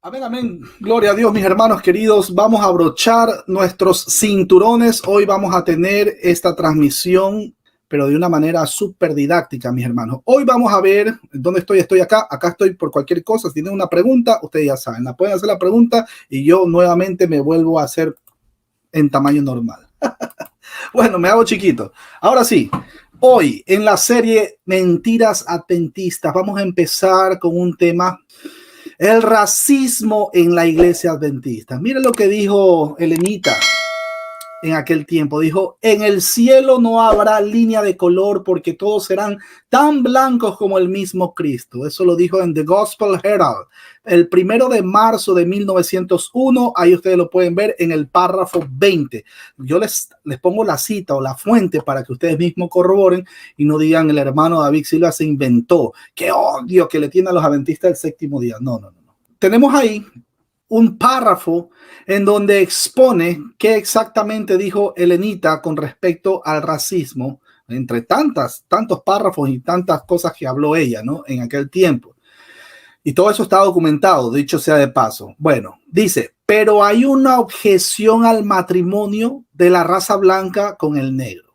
Amén, amén. Gloria a Dios, mis hermanos queridos. Vamos a abrochar nuestros cinturones. Hoy vamos a tener esta transmisión, pero de una manera súper didáctica, mis hermanos. Hoy vamos a ver dónde estoy. Estoy acá. Acá estoy por cualquier cosa. Si tienen una pregunta, ustedes ya saben. La pueden hacer la pregunta y yo nuevamente me vuelvo a hacer en tamaño normal. Bueno, me hago chiquito. Ahora sí. Hoy en la serie Mentiras Adventistas vamos a empezar con un tema: el racismo en la iglesia adventista. Miren lo que dijo Elenita en aquel tiempo. Dijo: en el cielo no habrá línea de color porque todos serán tan blancos como el mismo Cristo. Eso lo dijo en The Gospel Herald, el 1 de marzo de 1901. Ahí ustedes lo pueden ver en el párrafo 20. Yo les pongo la cita o la fuente para que ustedes mismos corroboren y no digan el hermano David Silva se inventó. Qué odio que le tiene a los adventistas del séptimo día. No. Tenemos ahí un párrafo en donde expone qué exactamente dijo Elenita con respecto al racismo, entre tantos párrafos y tantas cosas que habló ella, ¿no?, en aquel tiempo. Y todo eso está documentado, dicho sea de paso. Bueno, dice: pero hay una objeción al matrimonio de la raza blanca con el negro.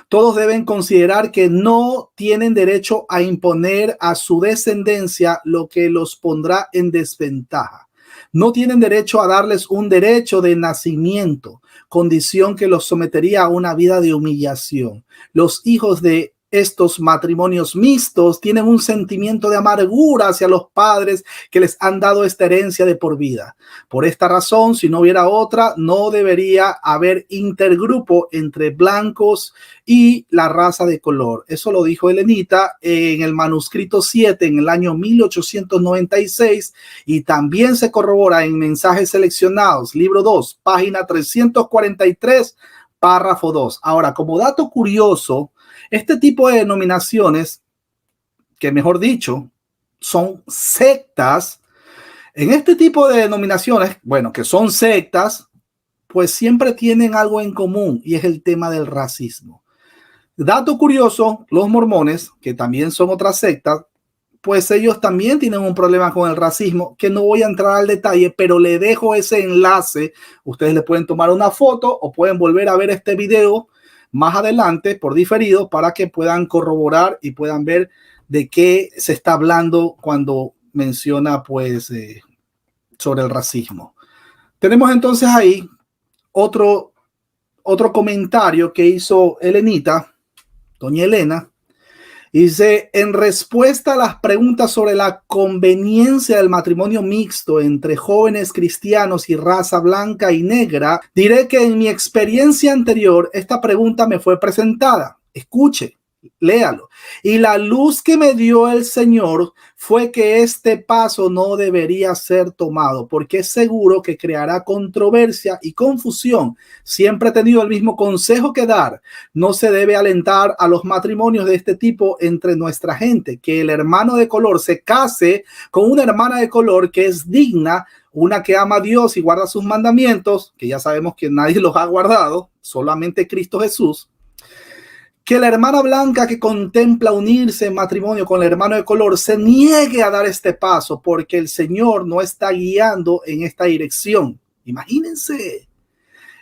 Todos deben considerar que no tienen derecho a imponer a su descendencia lo que los pondrá en desventaja. No tienen derecho a darles un derecho de nacimiento, condición que los sometería a una vida de humillación. Los hijos de estos matrimonios mixtos tienen un sentimiento de amargura hacia los padres que les han dado esta herencia de por vida. Por esta razón, si no hubiera otra, no debería haber intergrupo entre blancos y la raza de color. Eso lo dijo Elenita en el manuscrito 7 en el año 1896 y también se corrobora en Mensajes Seleccionados, libro 2, página 343, párrafo 2. Ahora, como dato curioso, este tipo de denominaciones, que mejor dicho, son sectas, en este tipo de denominaciones, bueno, que son sectas, pues siempre tienen algo en común y es el tema del racismo. Dato curioso, los mormones, que también son otra secta, pues ellos también tienen un problema con el racismo, que no voy a entrar al detalle, pero le dejo ese enlace. Ustedes le pueden tomar una foto o pueden volver a ver este video más adelante por diferido para que puedan corroborar y puedan ver de qué se está hablando cuando menciona pues sobre el racismo. Tenemos entonces ahí otro comentario que hizo Elenita, doña Elena. Dice: en respuesta a las preguntas sobre la conveniencia del matrimonio mixto entre jóvenes cristianos y raza blanca y negra, diré que en mi experiencia anterior esta pregunta me fue presentada. Escuche, léalo. Y la luz que me dio el Señor fue que este paso no debería ser tomado porque es seguro que creará controversia y confusión. Siempre he tenido el mismo consejo que dar: no se debe alentar a los matrimonios de este tipo entre nuestra gente. Que el hermano de color se case con una hermana de color que es digna, una que ama a Dios y guarda sus mandamientos, que ya sabemos que nadie los ha guardado, solamente Cristo Jesús. Que la hermana blanca que contempla unirse en matrimonio con el hermano de color se niegue a dar este paso porque el Señor no está guiando en esta dirección. Imagínense.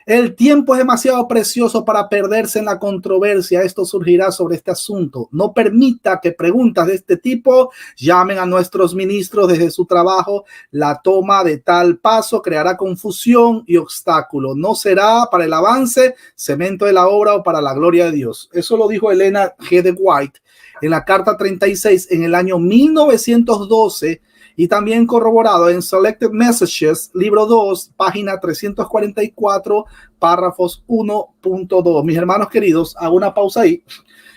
El tiempo es demasiado precioso para perderse en la controversia. Esto surgirá sobre este asunto. No permita que preguntas de este tipo llamen a nuestros ministros desde su trabajo. La toma de tal paso creará confusión y obstáculo. No será para el avance, cemento de la obra o para la gloria de Dios. Eso lo dijo Elena G. de White en la carta 36 en el año 1912. Y también corroborado en Selected Messages, libro 2, página 344, párrafos 1.2. Mis hermanos queridos, hago una pausa ahí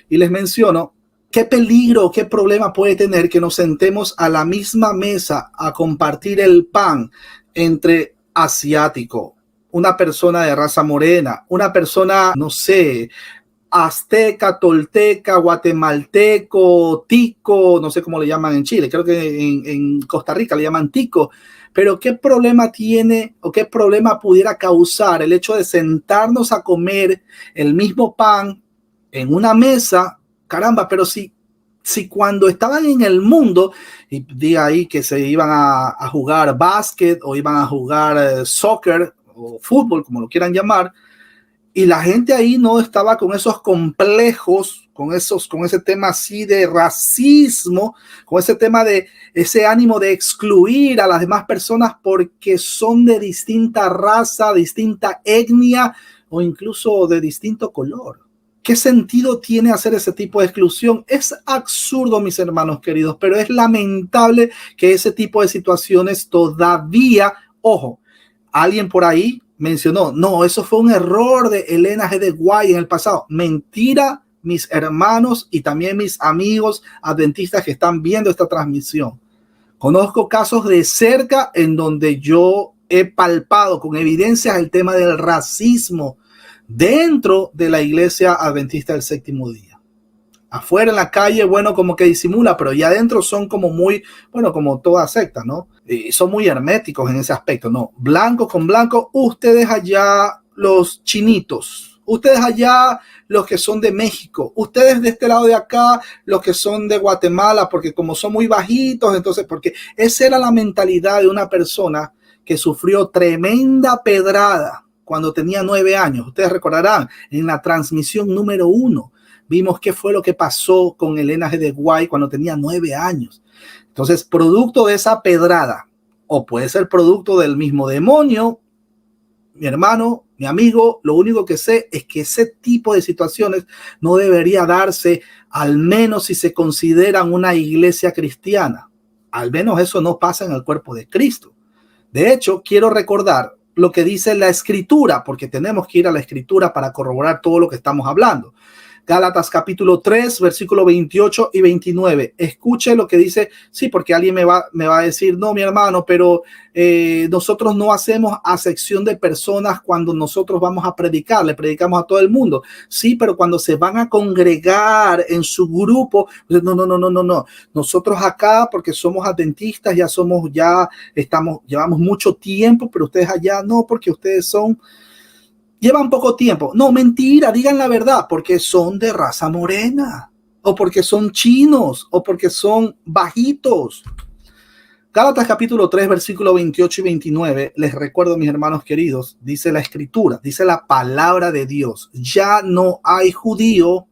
y les menciono qué peligro, qué problema puede tener que nos sentemos a la misma mesa a compartir el pan entre asiático, una persona de raza morena, una persona, no sé, azteca, tolteca, guatemalteco, tico, no sé cómo le llaman en Chile, creo que en Costa Rica le llaman tico, pero ¿qué problema tiene o qué problema pudiera causar el hecho de sentarnos a comer el mismo pan en una mesa? Caramba, pero si Si cuando estaban en el mundo, y diga ahí que se iban a jugar básquet o iban a jugar soccer o fútbol, como lo quieran llamar, y la gente ahí no estaba con esos complejos, con ese tema así de racismo, con ese tema de ese ánimo de excluir a las demás personas porque son de distinta raza, distinta etnia o incluso de distinto color. ¿Qué sentido tiene hacer ese tipo de exclusión? Es absurdo, mis hermanos queridos, pero es lamentable que ese tipo de situaciones todavía, ojo, alguien por ahí mencionó, no, eso fue un error de Elena G. de White en el pasado. Mentira, mis hermanos y también mis amigos adventistas que están viendo esta transmisión. Conozco casos de cerca en donde yo he palpado con evidencias el tema del racismo dentro de la iglesia adventista del séptimo día. Afuera en la calle, bueno, como que disimula, pero ya adentro son como muy, bueno, como toda secta, ¿no? Y son muy herméticos en ese aspecto, ¿no? Blanco con blanco, ustedes allá los chinitos, ustedes allá los que son de México, ustedes de este lado de acá los que son de Guatemala, porque como son muy bajitos, entonces, porque esa era la mentalidad de una persona que sufrió tremenda pedrada cuando tenía 9 años. Ustedes recordarán, en la transmisión número 1, vimos qué fue lo que pasó con Elena G. de White cuando tenía 9 años. Entonces, producto de esa pedrada, o puede ser producto del mismo demonio, mi hermano, mi amigo, lo único que sé es que ese tipo de situaciones no debería darse, al menos si se consideran una iglesia cristiana. Al menos eso no pasa en el cuerpo de Cristo. De hecho, quiero recordar lo que dice la escritura, porque tenemos que ir a la escritura para corroborar todo lo que estamos hablando. Gálatas capítulo 3, versículo 28 y 29. Escuche lo que dice, sí, porque alguien me va a decir, no, mi hermano, pero nosotros no hacemos acepción de personas cuando nosotros vamos a predicar, le predicamos a todo el mundo. Sí, pero cuando se van a congregar en su grupo, no. Nosotros acá, porque somos adventistas, llevamos mucho tiempo, pero ustedes allá no, porque ustedes llevan poco tiempo. No, mentira, digan la verdad, porque son de raza morena, o porque son chinos, o porque son bajitos. Gálatas capítulo 3, versículo 28 y 29, les recuerdo, mis hermanos queridos, dice la escritura, dice la palabra de Dios, ya no hay judío,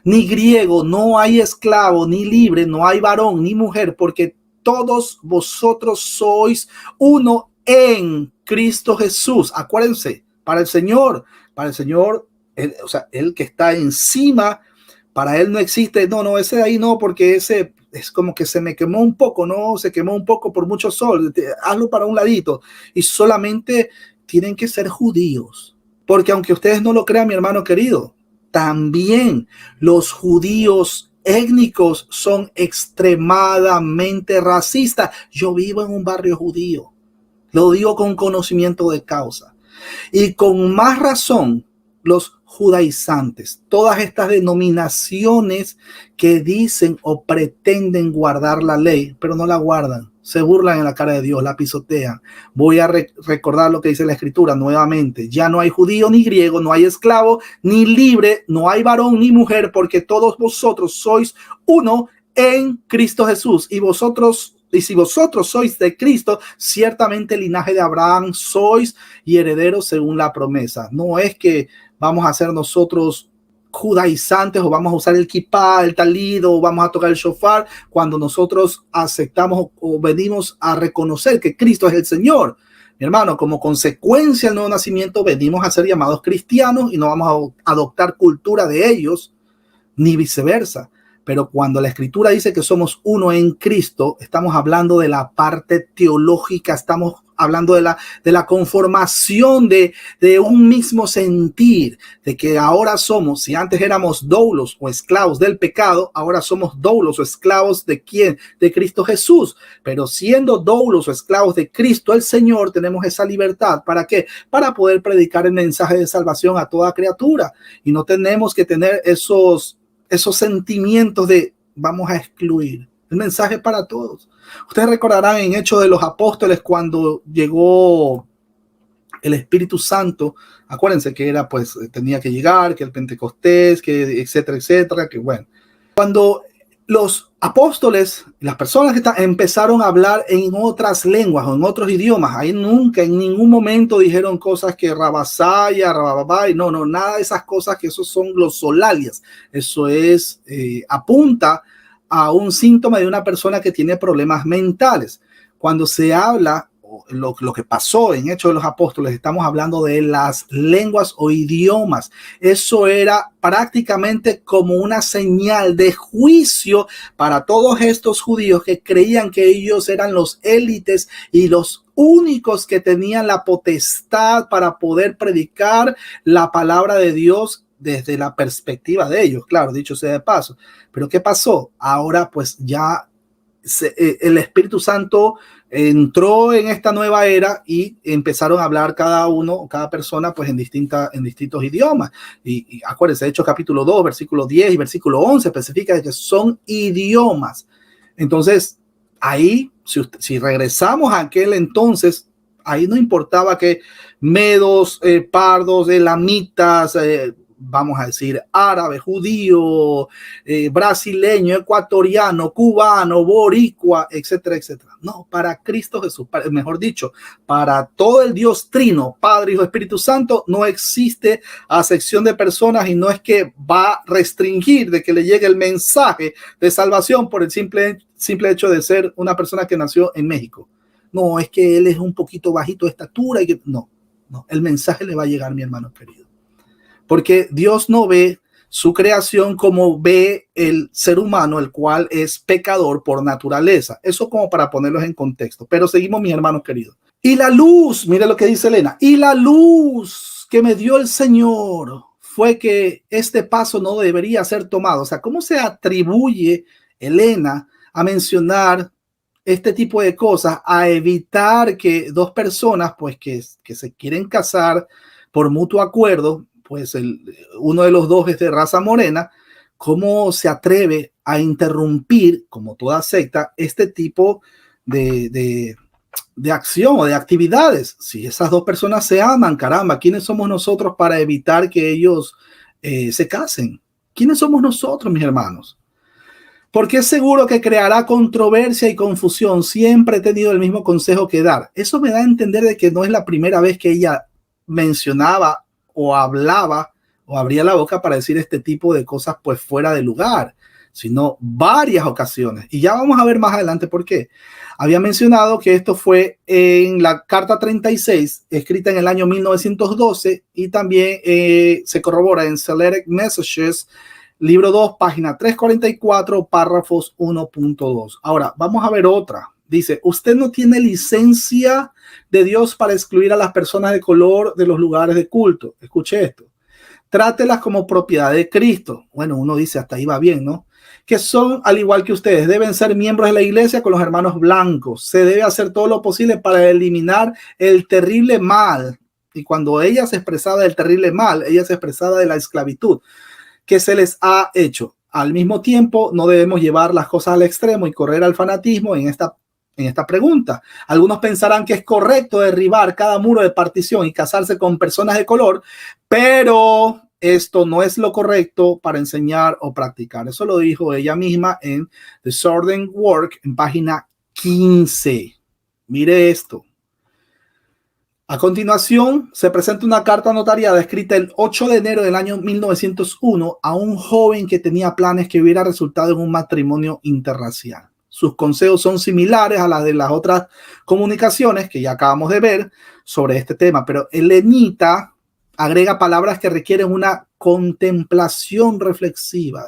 ni griego, no hay esclavo, ni libre, no hay varón, ni mujer, porque todos vosotros sois uno en Cristo Jesús. Acuérdense, para el Señor, el que está encima, para él no existe, no, ese de ahí no, porque ese es como que se me quemó un poco, no, se quemó un poco por mucho sol, hazlo para un ladito, y solamente tienen que ser judíos, porque aunque ustedes no lo crean, mi hermano querido, también los judíos étnicos son extremadamente racistas. Yo vivo en un barrio judío, lo digo con conocimiento de causa. Y con más razón, los judaizantes, todas estas denominaciones que dicen o pretenden guardar la ley, pero no la guardan, se burlan en la cara de Dios, la pisotean. Voy a recordar lo que dice la escritura nuevamente. Ya no hay judío ni griego, no hay esclavo ni libre, no hay varón ni mujer, porque todos vosotros sois uno en Cristo Jesús. Y si vosotros sois de Cristo, ciertamente linaje de Abraham sois y herederos según la promesa. No es que vamos a ser nosotros judaizantes o vamos a usar el kipá, el talido, o vamos a tocar el shofar cuando nosotros aceptamos o venimos a reconocer que Cristo es el Señor. Mi hermano, como consecuencia del nuevo nacimiento venimos a ser llamados cristianos y no vamos a adoptar cultura de ellos, ni viceversa. Pero cuando la escritura dice que somos uno en Cristo, estamos hablando de la parte teológica, estamos hablando de la conformación de un mismo sentir, de que ahora somos, si antes éramos doulos o esclavos del pecado, ahora somos doulos o esclavos ¿de quién? De Cristo Jesús. Pero siendo doulos o esclavos de Cristo el Señor, tenemos esa libertad. ¿Para qué? Para poder predicar el mensaje de salvación a toda criatura. Y no tenemos que tener esos sentimientos de vamos a excluir. El mensaje para todos. Ustedes recordarán en Hechos de los Apóstoles cuando llegó el Espíritu Santo. Acuérdense que era, pues, tenía que llegar, que el Pentecostés, que etcétera, que bueno. Cuando los apóstoles, las personas que empezaron a hablar en otras lenguas o en otros idiomas. Ahí nunca, en ningún momento dijeron cosas que rabasaya, rababay, no, nada de esas cosas, que esos son los solalias. Eso es, apunta a un síntoma de una persona que tiene problemas mentales. Cuando se habla, lo que pasó en Hechos de los Apóstoles, estamos hablando de las lenguas o idiomas. Eso era prácticamente como una señal de juicio para todos estos judíos que creían que ellos eran los élites y los únicos que tenían la potestad para poder predicar la palabra de Dios desde la perspectiva de ellos, claro, dicho sea de paso. Pero ¿qué pasó? Ahora pues ya el Espíritu Santo entró en esta nueva era y empezaron a hablar cada persona pues en distintos idiomas. Y acuérdense, Hechos capítulo 2, versículo 10 y versículo 11 especifica que son idiomas. Entonces, ahí, si regresamos a aquel entonces, ahí no importaba que medos, pardos, elamitas, vamos a decir árabe, judío, brasileño, ecuatoriano, cubano, boricua, etcétera, etcétera. No, para Cristo Jesús, mejor dicho, para todo el Dios trino, Padre, Hijo, Espíritu Santo, no existe acepción de personas, y no es que va a restringir de que le llegue el mensaje de salvación por el simple hecho de ser una persona que nació en México. No, es que él es un poquito bajito de estatura y que no, el mensaje le va a llegar, mi hermano querido. Porque Dios no ve su creación como ve el ser humano, el cual es pecador por naturaleza. Eso como para ponerlos en contexto. Pero seguimos, mis hermanos queridos. Y la luz, mire lo que dice Elena, y la luz que me dio el Señor fue que este paso no debería ser tomado. O sea, ¿cómo se atribuye Elena a mencionar este tipo de cosas, a evitar que dos personas, pues que se quieren casar por mutuo acuerdo, pues uno de los dos es de raza morena? ¿Cómo se atreve a interrumpir, como toda secta, este tipo de acción o de actividades? Si esas dos personas se aman, caramba, ¿quiénes somos nosotros para evitar que ellos se casen? ¿Quiénes somos nosotros, mis hermanos? Porque es seguro que creará controversia y confusión. Siempre he tenido el mismo consejo que dar. Eso me da a entender de que no es la primera vez que ella mencionaba o hablaba o abría la boca para decir este tipo de cosas pues fuera de lugar, sino varias ocasiones. Y ya vamos a ver más adelante por qué. Había mencionado que esto fue en la carta 36, escrita en el año 1912, y también se corrobora en Select Messages, libro 2, página 344, párrafos 1.2. Ahora, vamos a ver otra. Dice, usted no tiene licencia de Dios para excluir a las personas de color de los lugares de culto. Escuche esto. Trátelas como propiedad de Cristo. Bueno, uno dice, hasta ahí va bien, ¿no? Que son, al igual que ustedes, deben ser miembros de la iglesia con los hermanos blancos. Se debe hacer todo lo posible para eliminar el terrible mal. Y cuando ella se expresaba del terrible mal, ella se expresaba de la esclavitud que se les ha hecho. Al mismo tiempo, no debemos llevar las cosas al extremo y correr al fanatismo en esta pregunta. Algunos pensarán que es correcto derribar cada muro de partición y casarse con personas de color, pero esto no es lo correcto para enseñar o practicar. Eso lo dijo ella misma en The Southern Work, en página 15. Mire esto. A continuación, se presenta una carta notariada escrita el 8 de enero del año 1901 a un joven que tenía planes que hubiera resultado en un matrimonio interracial. Sus consejos son similares a las de las otras comunicaciones que ya acabamos de ver sobre este tema, pero Elenita agrega palabras que requieren una contemplación reflexiva.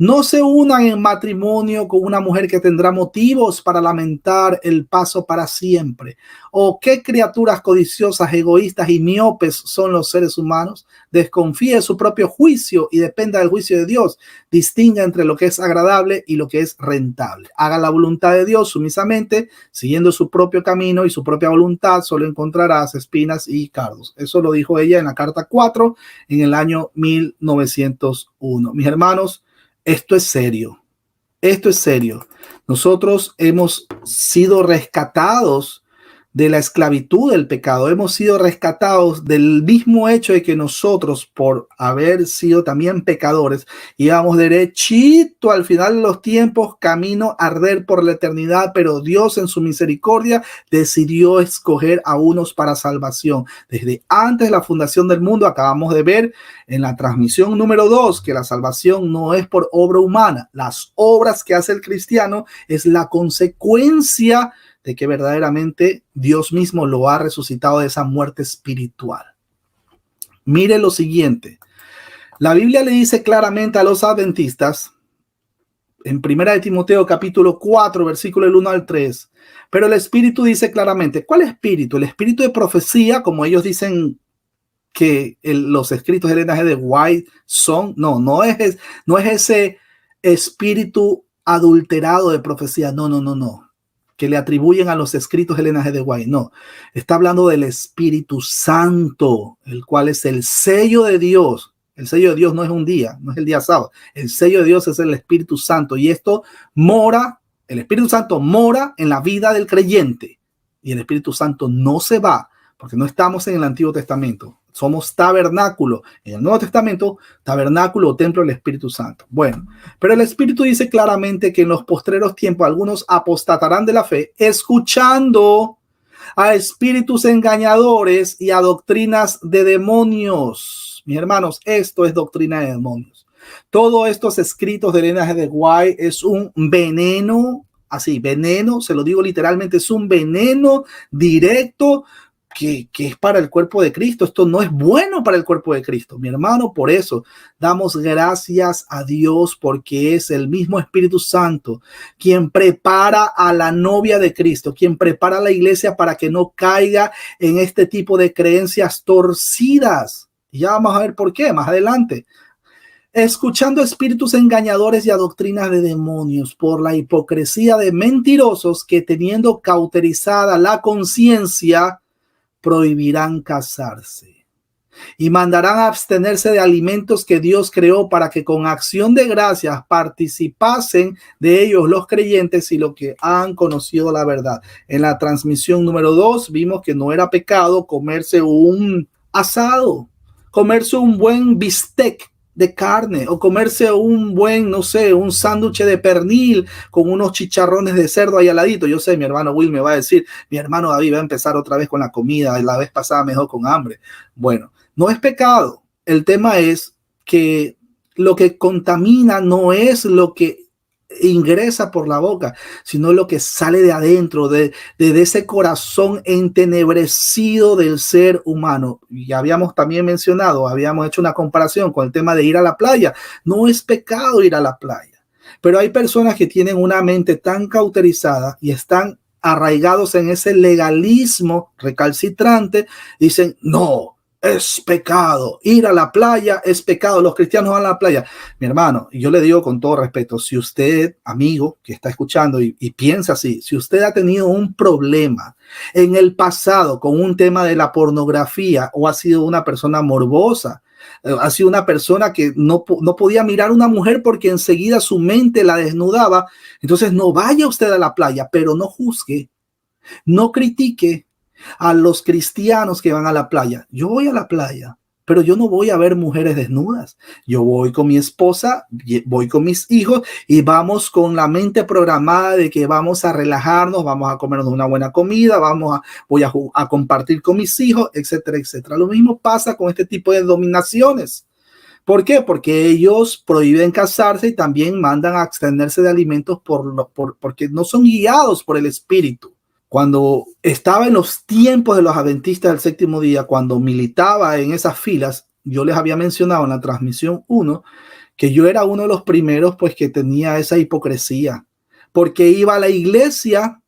No se unan en matrimonio con una mujer que tendrá motivos para lamentar el paso para siempre. ¿O qué criaturas codiciosas, egoístas y miopes son los seres humanos? Desconfíe de su propio juicio y dependa del juicio de Dios. Distinga entre lo que es agradable y lo que es rentable. Haga la voluntad de Dios sumisamente, siguiendo su propio camino y su propia voluntad. Solo encontrarás espinas y cardos. Eso lo dijo ella en la carta 4 en el año 1901. Mis hermanos, esto es serio. Esto es serio. Nosotros hemos sido rescatados de la esclavitud del pecado. Hemos sido rescatados del mismo hecho de que nosotros, por haber sido también pecadores, íbamos derechito al final de los tiempos, camino a arder por la eternidad, pero Dios en su misericordia decidió escoger a unos para salvación. Desde antes de la fundación del mundo, acabamos de ver en la transmisión número 2 que la salvación no es por obra humana. Las obras que hace el cristiano es la consecuencia de que verdaderamente Dios mismo lo ha resucitado de esa muerte espiritual. Mire lo siguiente. La Biblia le dice claramente a los adventistas, en 1 de Timoteo capítulo 4, versículo del 1 al 3, pero el Espíritu dice claramente, ¿cuál espíritu? El espíritu de profecía, como ellos dicen que los escritos de Elena G. de White son, no es ese espíritu adulterado de profecía, no, que le atribuyen a los escritos de Elena G. de White, no, está hablando del Espíritu Santo, el cual es el sello de Dios. El sello de Dios no es un día, no es el día sábado, el sello de Dios es el Espíritu Santo, y esto el Espíritu Santo mora en la vida del creyente, y el Espíritu Santo no se va, porque no estamos en el Antiguo Testamento. Somos tabernáculo. En el Nuevo Testamento, tabernáculo o templo del Espíritu Santo. Bueno, pero el Espíritu dice claramente que en los postreros tiempos algunos apostatarán de la fe, escuchando a espíritus engañadores y a doctrinas de demonios. Mis hermanos, esto es doctrina de demonios. Todos estos escritos de Elena G. de White es un veneno, así, veneno, se lo digo literalmente, es un veneno directo que es para el cuerpo de Cristo. Esto no es bueno para el cuerpo de Cristo, mi hermano. Por eso damos gracias a Dios, porque es el mismo Espíritu Santo quien prepara a la novia de Cristo, quien prepara a la iglesia para que no caiga en este tipo de creencias torcidas. Y ya vamos a ver por qué más adelante. Escuchando espíritus engañadores y a doctrinas de demonios, por la hipocresía de mentirosos que, teniendo cauterizada la conciencia, prohibirán casarse y mandarán a abstenerse de alimentos que Dios creó, para que con acción de gracias participasen de ellos los creyentes y los que han conocido la verdad. En la transmisión número 2 vimos que no era pecado comerse un asado, comerse un buen bistec de carne, o comerse un buen, no sé, un sándwich de pernil con unos chicharrones de cerdo ahí al ladito. Yo sé, mi hermano Will me va a decir, mi hermano David va a empezar otra vez con la comida, la vez pasada mejor con hambre. Bueno, no es pecado. El tema es que lo que contamina no es lo que ingresa por la boca, sino lo que sale de adentro, de ese corazón entenebrecido del ser humano. Y habíamos también mencionado, habíamos hecho una comparación con el tema de ir a la playa. No es pecado ir a la playa, pero hay personas que tienen una mente tan cauterizada y están arraigados en ese legalismo recalcitrante, dicen, no, es pecado, ir a la playa es pecado, los cristianos van a la playa. Mi hermano, y yo le digo con todo respeto, si usted, amigo que está escuchando y piensa así, si usted ha tenido un problema en el pasado con un tema de la pornografía, o ha sido una persona morbosa, ha sido una persona que no podía mirar a una mujer porque enseguida su mente la desnudaba, entonces no vaya usted a la playa, pero no juzgue, no critique a los cristianos que van a la playa. Yo voy a la playa, pero yo no voy a ver mujeres desnudas. Yo voy con mi esposa, voy con mis hijos y vamos con la mente programada de que vamos a relajarnos, vamos a comernos una buena comida, voy a compartir con mis hijos, etcétera, etcétera. Lo mismo pasa con este tipo de dominaciones. ¿Por qué? Porque ellos prohíben casarse y también mandan a abstenerse de alimentos porque no son guiados por el Espíritu. Cuando estaba en los tiempos de los adventistas del séptimo día, cuando militaba en esas filas, yo les había mencionado en la transmisión 1 que yo era uno de los primeros pues que tenía esa hipocresía, porque iba a la iglesia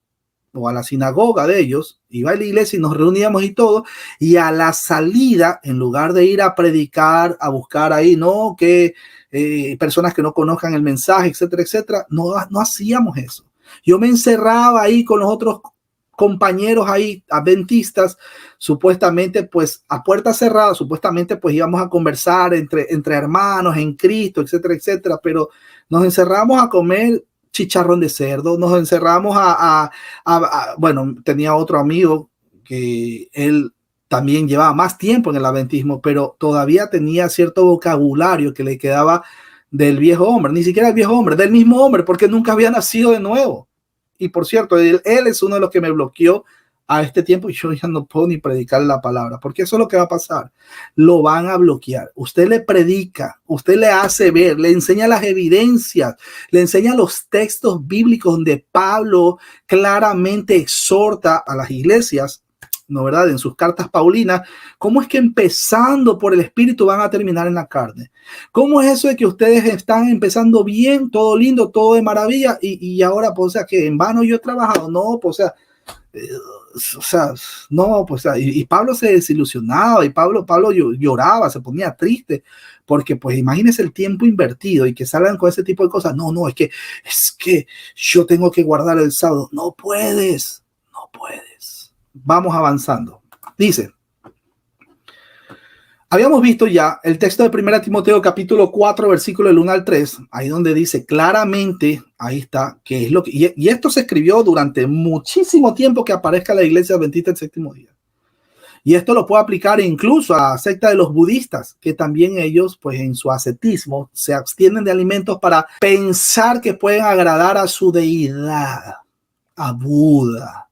o a la sinagoga de ellos, iba a la iglesia y nos reuníamos y todo, y a la salida, en lugar de ir a predicar, a buscar ahí, no, que personas que no conozcan el mensaje, etcétera, etcétera, no hacíamos eso. Yo me encerraba ahí con los otros compañeros ahí adventistas, supuestamente pues a puerta cerrada, supuestamente pues íbamos a conversar entre hermanos en Cristo, etcétera, etcétera, pero nos encerramos a comer chicharrón de cerdo, nos encerramos bueno, tenía otro amigo que él también llevaba más tiempo en el adventismo, pero todavía tenía cierto vocabulario que le quedaba del viejo hombre, ni siquiera el viejo hombre, del mismo hombre, porque nunca había nacido de nuevo. Y por cierto, él es uno de los que me bloqueó a este tiempo y yo ya no puedo ni predicar la palabra, porque eso es lo que va a pasar. Lo van a bloquear. Usted le predica, usted le hace ver, le enseña las evidencias, le enseña los textos bíblicos donde Pablo claramente exhorta a las iglesias, ¿no verdad? En sus cartas paulinas, cómo es que empezando por el espíritu van a terminar en la carne. ¿Cómo es eso de que ustedes están empezando bien, todo lindo, todo de maravilla y ahora, pues, o sea, que en vano yo he trabajado? No, pues, o sea, no, pues, y Pablo se desilusionaba y Pablo lloraba, se ponía triste, porque pues imagínense el tiempo invertido y que salgan con ese tipo de cosas. No, es que yo tengo que guardar el sábado. No puedes. Vamos avanzando. Dice, habíamos visto ya el texto de 1 Timoteo capítulo 4, versículo del 1 al 3, ahí donde dice claramente, ahí está, que es lo que, y esto se escribió durante muchísimo tiempo que aparezca la iglesia adventista el séptimo día. Y esto lo puede aplicar incluso a la secta de los budistas, que también ellos, pues en su ascetismo, se abstienen de alimentos para pensar que pueden agradar a su deidad, a Buda.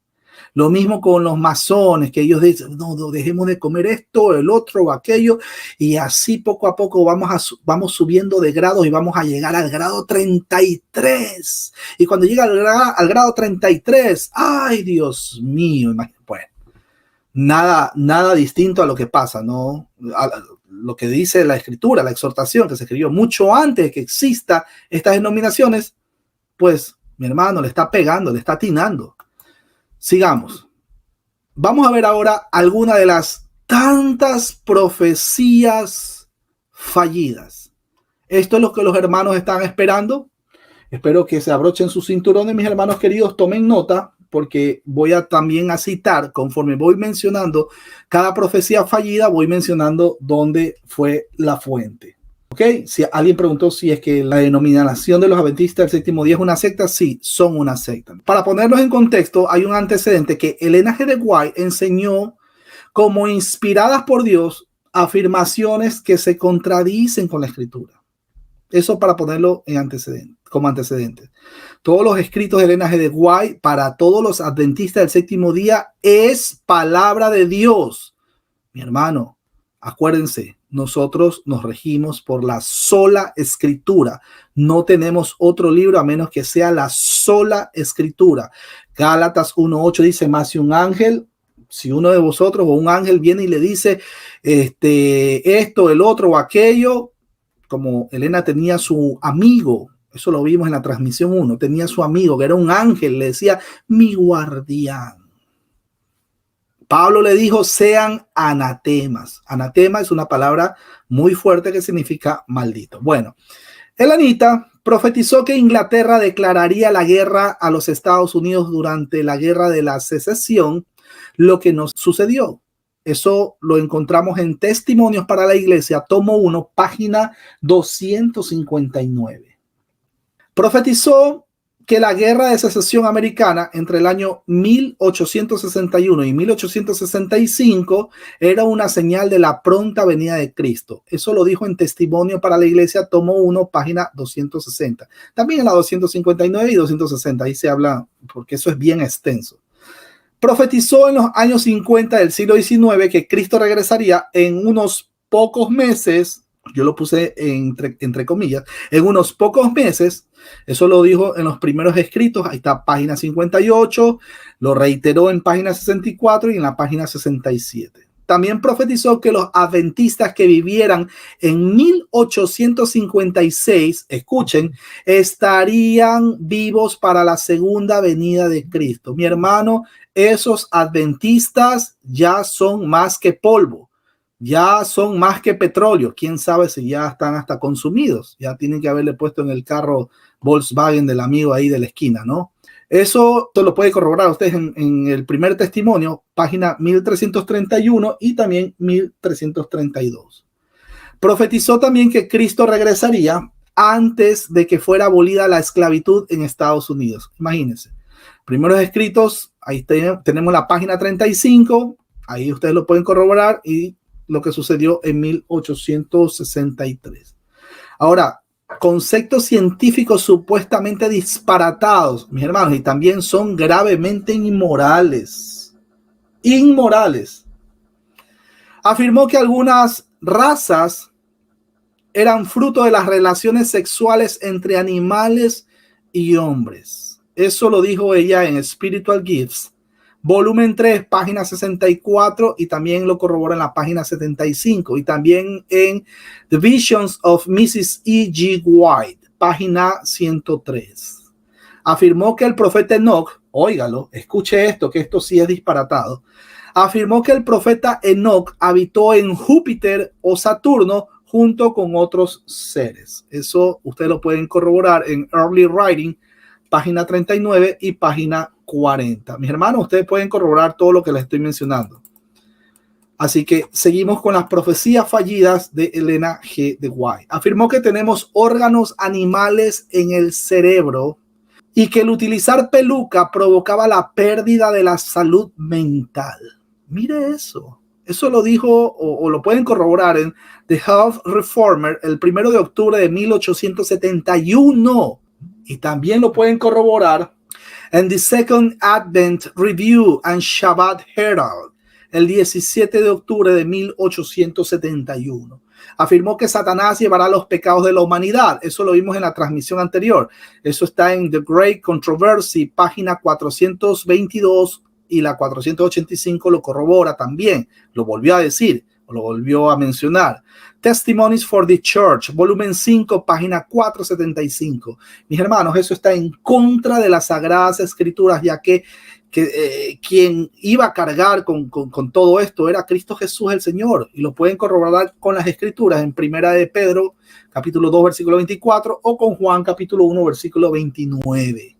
Lo mismo con los masones, que ellos dicen, no, dejemos de comer esto, el otro, aquello, y así poco a poco vamos subiendo de grados y vamos a llegar al grado 33. Y cuando llega al grado 33, ¡ay, Dios mío! Pues nada distinto a lo que pasa, ¿no? Lo que dice la escritura, la exhortación que se escribió mucho antes de que exista estas denominaciones, pues mi hermano le está pegando, le está atinando. Sigamos. Vamos a ver ahora alguna de las tantas profecías fallidas. Esto es lo que los hermanos están esperando. Espero que se abrochen sus cinturones, mis hermanos queridos, tomen nota, porque voy a también a citar, conforme voy mencionando cada profecía fallida, voy mencionando dónde fue la fuente. ¿Ok? Si alguien preguntó si es que la denominación de los adventistas del séptimo día es una secta, sí, son una secta. Para ponerlos en contexto, hay un antecedente que Elena G. de White enseñó como inspiradas por Dios afirmaciones que se contradicen con la escritura. Eso para ponerlo en como antecedente. Todos los escritos de Elena G. de White para todos los adventistas del séptimo día es palabra de Dios. Mi hermano, acuérdense, nosotros nos regimos por la sola escritura. No tenemos otro libro a menos que sea la sola escritura. Gálatas 1:8 dice, más si un ángel, si uno de vosotros o un ángel viene y le dice esto, el otro o aquello, como Elena tenía su amigo, eso lo vimos en la transmisión 1, tenía su amigo que era un ángel, le decía mi guardián. Pablo le dijo, sean anatemas. Anatema es una palabra muy fuerte que significa maldito. Bueno, Elenita profetizó que Inglaterra declararía la guerra a los Estados Unidos durante la guerra de la secesión, lo que nos sucedió. Eso lo encontramos en Testimonios para la Iglesia, tomo 1, página 259. Profetizó que la guerra de secesión americana entre el año 1861 y 1865 era una señal de la pronta venida de Cristo. Eso lo dijo en Testimonio para la Iglesia, tomo 1, página 260. También en la 259 y 260, ahí se habla, porque eso es bien extenso. Profetizó en los años 50 del siglo XIX que Cristo regresaría en unos pocos meses. Yo lo puse entre comillas, en unos pocos meses. Eso lo dijo en los primeros escritos. Ahí está página 58, lo reiteró en página 64 y en la página 67. También profetizó que los adventistas que vivieran en 1856, escuchen, estarían vivos para la segunda venida de Cristo. Mi hermano, esos adventistas ya son más que polvo. Ya son más que petróleo. Quién sabe si ya están hasta consumidos. Ya tienen que haberle puesto en el carro Volkswagen del amigo ahí de la esquina, ¿no? Eso lo puede corroborar ustedes en el primer testimonio, página 1331 y también 1332. Profetizó también que Cristo regresaría antes de que fuera abolida la esclavitud en Estados Unidos. Imagínense. Primeros escritos, ahí tenemos la página 35, ahí ustedes lo pueden corroborar, y lo que sucedió en 1863. Ahora, conceptos científicos supuestamente disparatados, mis hermanos, y también son gravemente inmorales. Inmorales. Afirmó que algunas razas eran fruto de las relaciones sexuales entre animales y hombres. Eso lo dijo ella en Spiritual Gifts, volumen 3, página 64, y también lo corrobora en la página 75, y también en The Visions of Mrs. E.G. White, página 103. Afirmó que el profeta Enoch, óigalo, escuche esto, que esto sí es disparatado, afirmó que el profeta Enoch habitó en Júpiter o Saturno junto con otros seres. Eso ustedes lo pueden corroborar en Early Writing, página 39 y página 40. Mis hermanos, ustedes pueden corroborar todo lo que les estoy mencionando. Así que seguimos con las profecías fallidas de Elena G. de White. Afirmó que tenemos órganos animales en el cerebro y que el utilizar peluca provocaba la pérdida de la salud mental. Mire eso. Eso lo dijo o lo pueden corroborar en The Health Reformer el 1 de octubre de 1871. Y también lo pueden corroborar en The Second Advent Review and Shabbat Herald el 17 de octubre de 1871. Afirmó que Satanás llevará los pecados de la humanidad. Eso lo vimos en la transmisión anterior. Eso está en The Great Controversy, página 422, y la 485 lo corrobora también. Lo volvió a decir, o lo volvió a mencionar. Testimonies for the Church, volumen 5, página 475. Mis hermanos, eso está en contra de las Sagradas Escrituras, ya que quien iba a cargar con todo esto era Cristo Jesús el Señor, y lo pueden corroborar con las Escrituras en Primera de Pedro, capítulo 2, versículo 24, o con Juan, capítulo 1, versículo 29.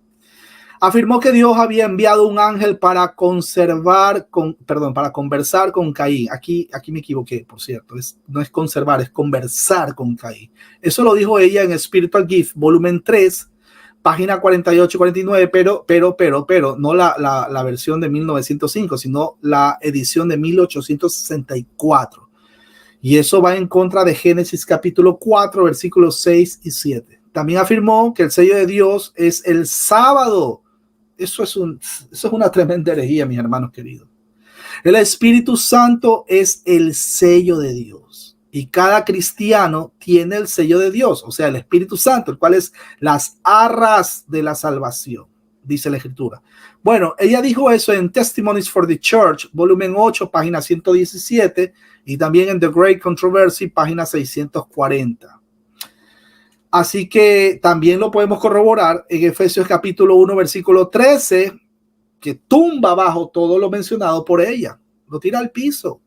Afirmó que Dios había enviado un ángel para conversar con Caín. Aquí me equivoqué, por cierto. No es conservar, es conversar con Caín. Eso lo dijo ella en Spiritual Gift, volumen 3, página 48 y 49, pero no la versión de 1905, sino la edición de 1864. Y eso va en contra de Génesis capítulo 4, versículos 6 y 7. También afirmó que el sello de Dios es el sábado. Eso es una tremenda herejía, mis hermanos queridos. El Espíritu Santo es el sello de Dios. Y cada cristiano tiene el sello de Dios, o sea, el Espíritu Santo, el cual es las arras de la salvación, dice la Escritura. Bueno, ella dijo eso en Testimonies for the Church, volumen 8, página 117, y también en The Great Controversy, página 640. Así que también lo podemos corroborar en Efesios capítulo 1, versículo 13, que tumba abajo todo lo mencionado por ella, lo tira al piso.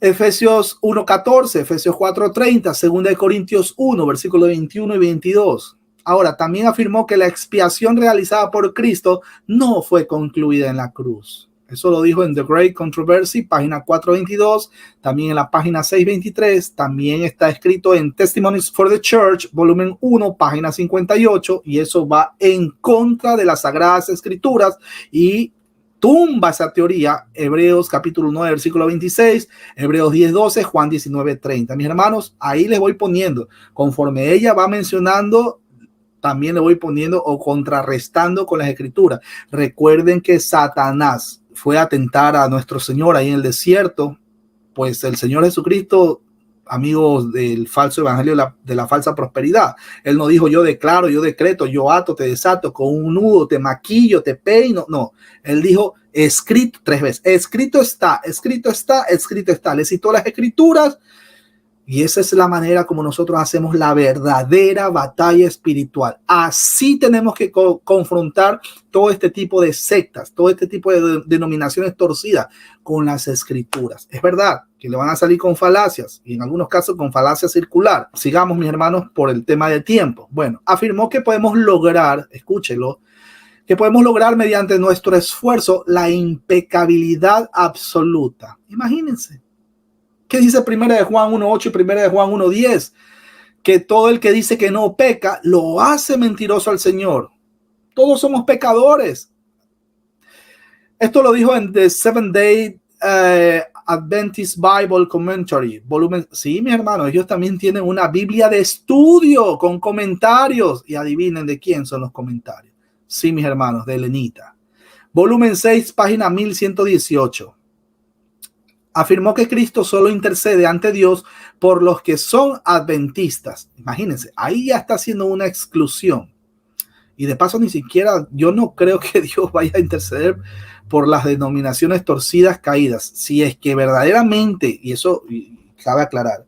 Efesios 1:14, Efesios 4:30, 2 Corintios 1, versículos 21 y 22. Ahora, también afirmó que la expiación realizada por Cristo no fue concluida en la cruz. Eso lo dijo en The Great Controversy, página 422, también en la página 623, también está escrito en Testimonies for the Church, volumen 1, página 58, y eso va en contra de las Sagradas Escrituras y tumba esa teoría. Hebreos capítulo 9, versículo 26, Hebreos 10:12, Juan 19:30. Mis hermanos, ahí les voy poniendo, conforme ella va mencionando, también le voy poniendo o contrarrestando con las Escrituras. Recuerden que Satanás fue a tentar a nuestro Señor ahí en el desierto, pues el Señor Jesucristo, amigos del falso evangelio de la falsa prosperidad, él no dijo yo declaro, yo decreto, yo ato, te desato, con un nudo, te maquillo, te peino, no, él dijo escrito 3 veces, escrito está, escrito está, escrito está, le citó las Escrituras. Y esa es la manera como nosotros hacemos la verdadera batalla espiritual. Así tenemos que confrontar todo este tipo de sectas, todo este tipo de denominaciones torcidas con las Escrituras. Es verdad que le van a salir con falacias y en algunos casos con falacia circular. Sigamos, mis hermanos, por el tema de tiempo. Bueno, afirmó que podemos lograr, escúchelo, que podemos lograr mediante nuestro esfuerzo la impecabilidad absoluta. Imagínense. ¿Qué dice 1 de Juan 1:8 y 1 de Juan 1:10? Que todo el que dice que no peca, lo hace mentiroso al Señor. Todos somos pecadores. Esto lo dijo en The Seventh Day Adventist Bible Commentary, volumen. Sí, mis hermanos, ellos también tienen una Biblia de estudio con comentarios. Y adivinen de quién son los comentarios. Sí, mis hermanos, de Elenita. Volumen 6, página 1118. Afirmó que Cristo solo intercede ante Dios por los que son adventistas. Imagínense, ahí ya está haciendo una exclusión. Y de paso, ni siquiera, yo no creo que Dios vaya a interceder por las denominaciones torcidas caídas. Si es que verdaderamente, y eso cabe aclarar,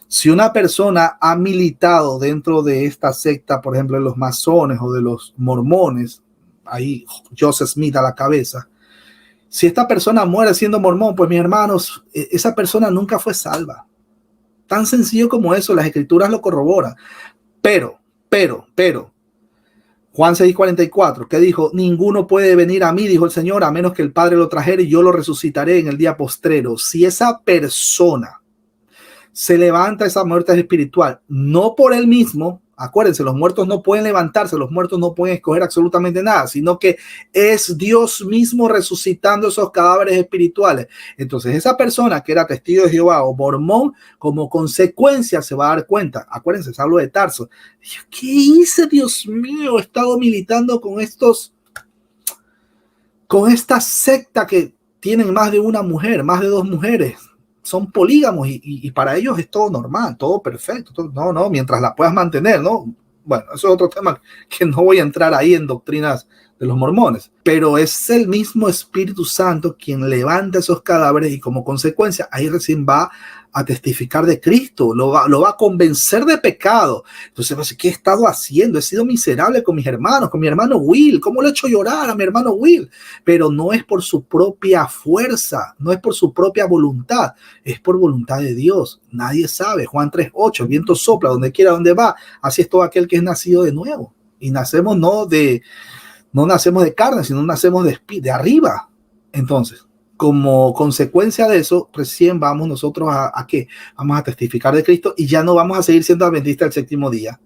si una persona ha militado dentro de esta secta, por ejemplo, de los masones o de los mormones, ahí Joseph Smith a la cabeza, si esta persona muere siendo mormón, pues mis hermanos, esa persona nunca fue salva. Tan sencillo como eso, las escrituras lo corroboran. Pero, Juan 6:44, que dijo, ninguno puede venir a mí, dijo el Señor, a menos que el Padre lo trajere y yo lo resucitaré en el día postrero. Si esa persona se levanta, esa muerte espiritual, no por él mismo, acuérdense, los muertos no pueden levantarse, los muertos no pueden escoger absolutamente nada, sino que es Dios mismo resucitando esos cadáveres espirituales. Entonces esa persona que era testigo de Jehová o mormón, como consecuencia se va a dar cuenta. Acuérdense, Saulo de Tarso. ¿Qué hice, Dios mío? He estado militando con esta secta que tienen más de una mujer, más de dos mujeres. Son polígamos y para ellos es todo normal, todo perfecto. No, mientras la puedas mantener, ¿no? Bueno, eso es otro tema que no voy a entrar ahí en doctrinas de los mormones, pero es el mismo Espíritu Santo quien levanta esos cadáveres y como consecuencia ahí recién va a testificar de Cristo, lo va a convencer de pecado. Entonces, ¿qué he estado haciendo? He sido miserable con mis hermanos, con mi hermano Will. ¿Cómo le he hecho llorar a mi hermano Will? Pero no es por su propia fuerza, no es por su propia voluntad, es por voluntad de Dios. Nadie sabe. Juan 3:8, el viento sopla donde quiera, donde va. Así es todo aquel que es nacido de nuevo. Y nacemos no nacemos de carne, sino nacemos de arriba. Entonces, como consecuencia de eso, recién vamos nosotros a ¿qué? Vamos a testificar de Cristo y ya no vamos a seguir siendo adventistas del séptimo día.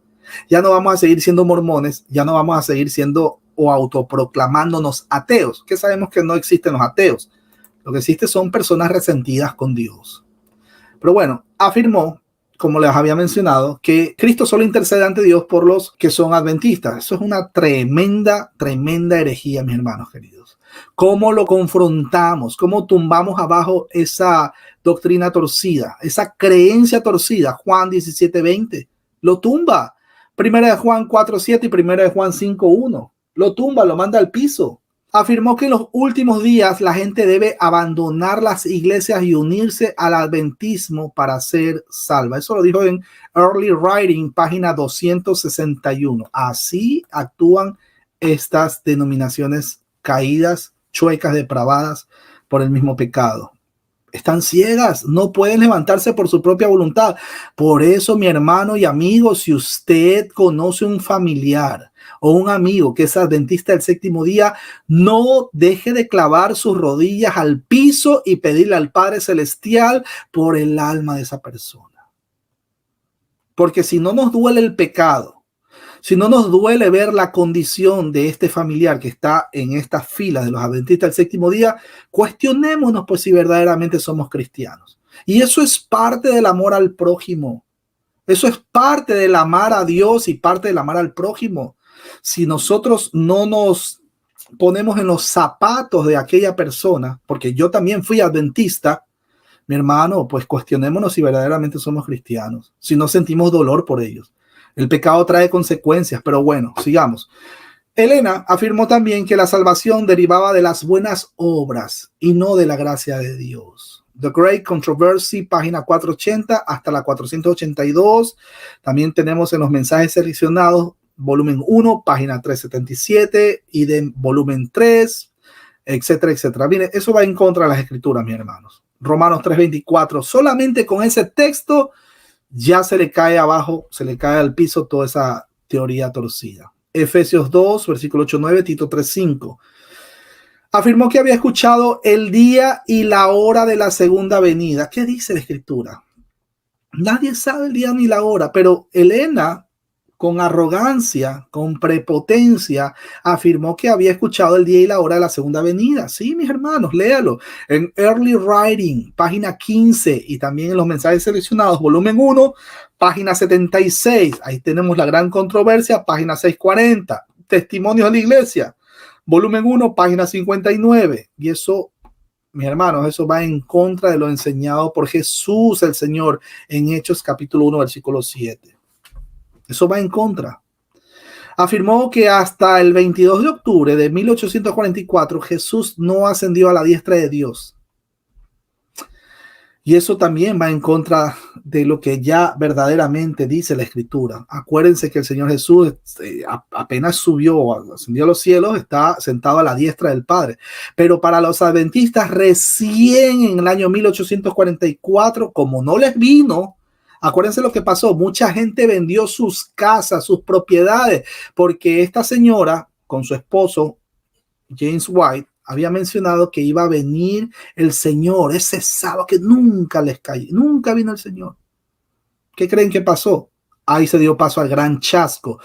Ya no vamos a seguir siendo mormones, ya no vamos a seguir siendo o autoproclamándonos ateos, que sabemos que no existen los ateos. Lo que existe son personas resentidas con Dios. Pero bueno, afirmó, como les había mencionado, que Cristo solo intercede ante Dios por los que son adventistas. Eso es una tremenda herejía, mis hermanos queridos. ¿Cómo lo confrontamos? ¿Cómo tumbamos abajo esa doctrina torcida, esa creencia torcida? Juan 17:20 lo tumba. Primera de Juan 4:7 y primera de Juan 5:1 lo tumba, lo manda al piso. Afirmó que en los últimos días la gente debe abandonar las iglesias y unirse al adventismo para ser salva. Eso lo dijo en Early Writing, página 261. Así actúan estas denominaciones caídas, chuecas, depravadas por el mismo pecado. Están ciegas, no pueden levantarse por su propia voluntad. Por eso, mi hermano y amigo, si usted conoce un familiar o un amigo que es adventista del séptimo día, no deje de clavar sus rodillas al piso y pedirle al Padre Celestial por el alma de esa persona. Porque si no nos duele el pecado, si no nos duele ver la condición de este familiar que está en estas filas de los adventistas del séptimo día, cuestionémonos pues si verdaderamente somos cristianos. Y eso es parte del amor al prójimo. Eso es parte del amar a Dios y parte del amar al prójimo. Si nosotros no nos ponemos en los zapatos de aquella persona, porque yo también fui adventista, mi hermano, pues cuestionémonos si verdaderamente somos cristianos, si no sentimos dolor por ellos. El pecado trae consecuencias, pero bueno, sigamos. Elena afirmó también que la salvación derivaba de las buenas obras y no de la gracia de Dios. The Great Controversy, página 480 hasta la 482. También tenemos en los mensajes seleccionados, volumen 1, página 377, y de volumen 3, etcétera, etcétera. Mire, eso va en contra de las escrituras, mis hermanos. Romanos 3:24, solamente con ese texto ya se le cae abajo, se le cae al piso toda esa teoría torcida. Efesios 2, versículo 8-9, Tito 3:5. Afirmó que había escuchado el día y la hora de la segunda venida. ¿Qué dice la escritura? Nadie sabe el día ni la hora, pero Elena con arrogancia, con prepotencia, afirmó que había escuchado el día y la hora de la segunda venida. Sí, mis hermanos, léalo. En Early Writing, página 15, y también en los mensajes seleccionados, volumen 1, página 76. Ahí tenemos la gran controversia, página 640. Testimonios de la iglesia, volumen 1, página 59. Y eso, mis hermanos, eso va en contra de lo enseñado por Jesús el Señor en Hechos capítulo 1, versículo 7. Eso va en contra. Afirmó que hasta el 22 de octubre de 1844 Jesús no ascendió a la diestra de Dios. Y eso también va en contra de lo que ya verdaderamente dice la Escritura. Acuérdense que el Señor Jesús apenas subió, ascendió a los cielos, está sentado a la diestra del Padre. Pero para los adventistas, recién en el año 1844, como no les vino, acuérdense lo que pasó. Mucha gente vendió sus casas, sus propiedades, porque esta señora con su esposo, James White, había mencionado que iba a venir el Señor ese sábado, que nunca les cayó, nunca vino el Señor. ¿Qué creen que pasó? Ahí se dio paso al gran chasco.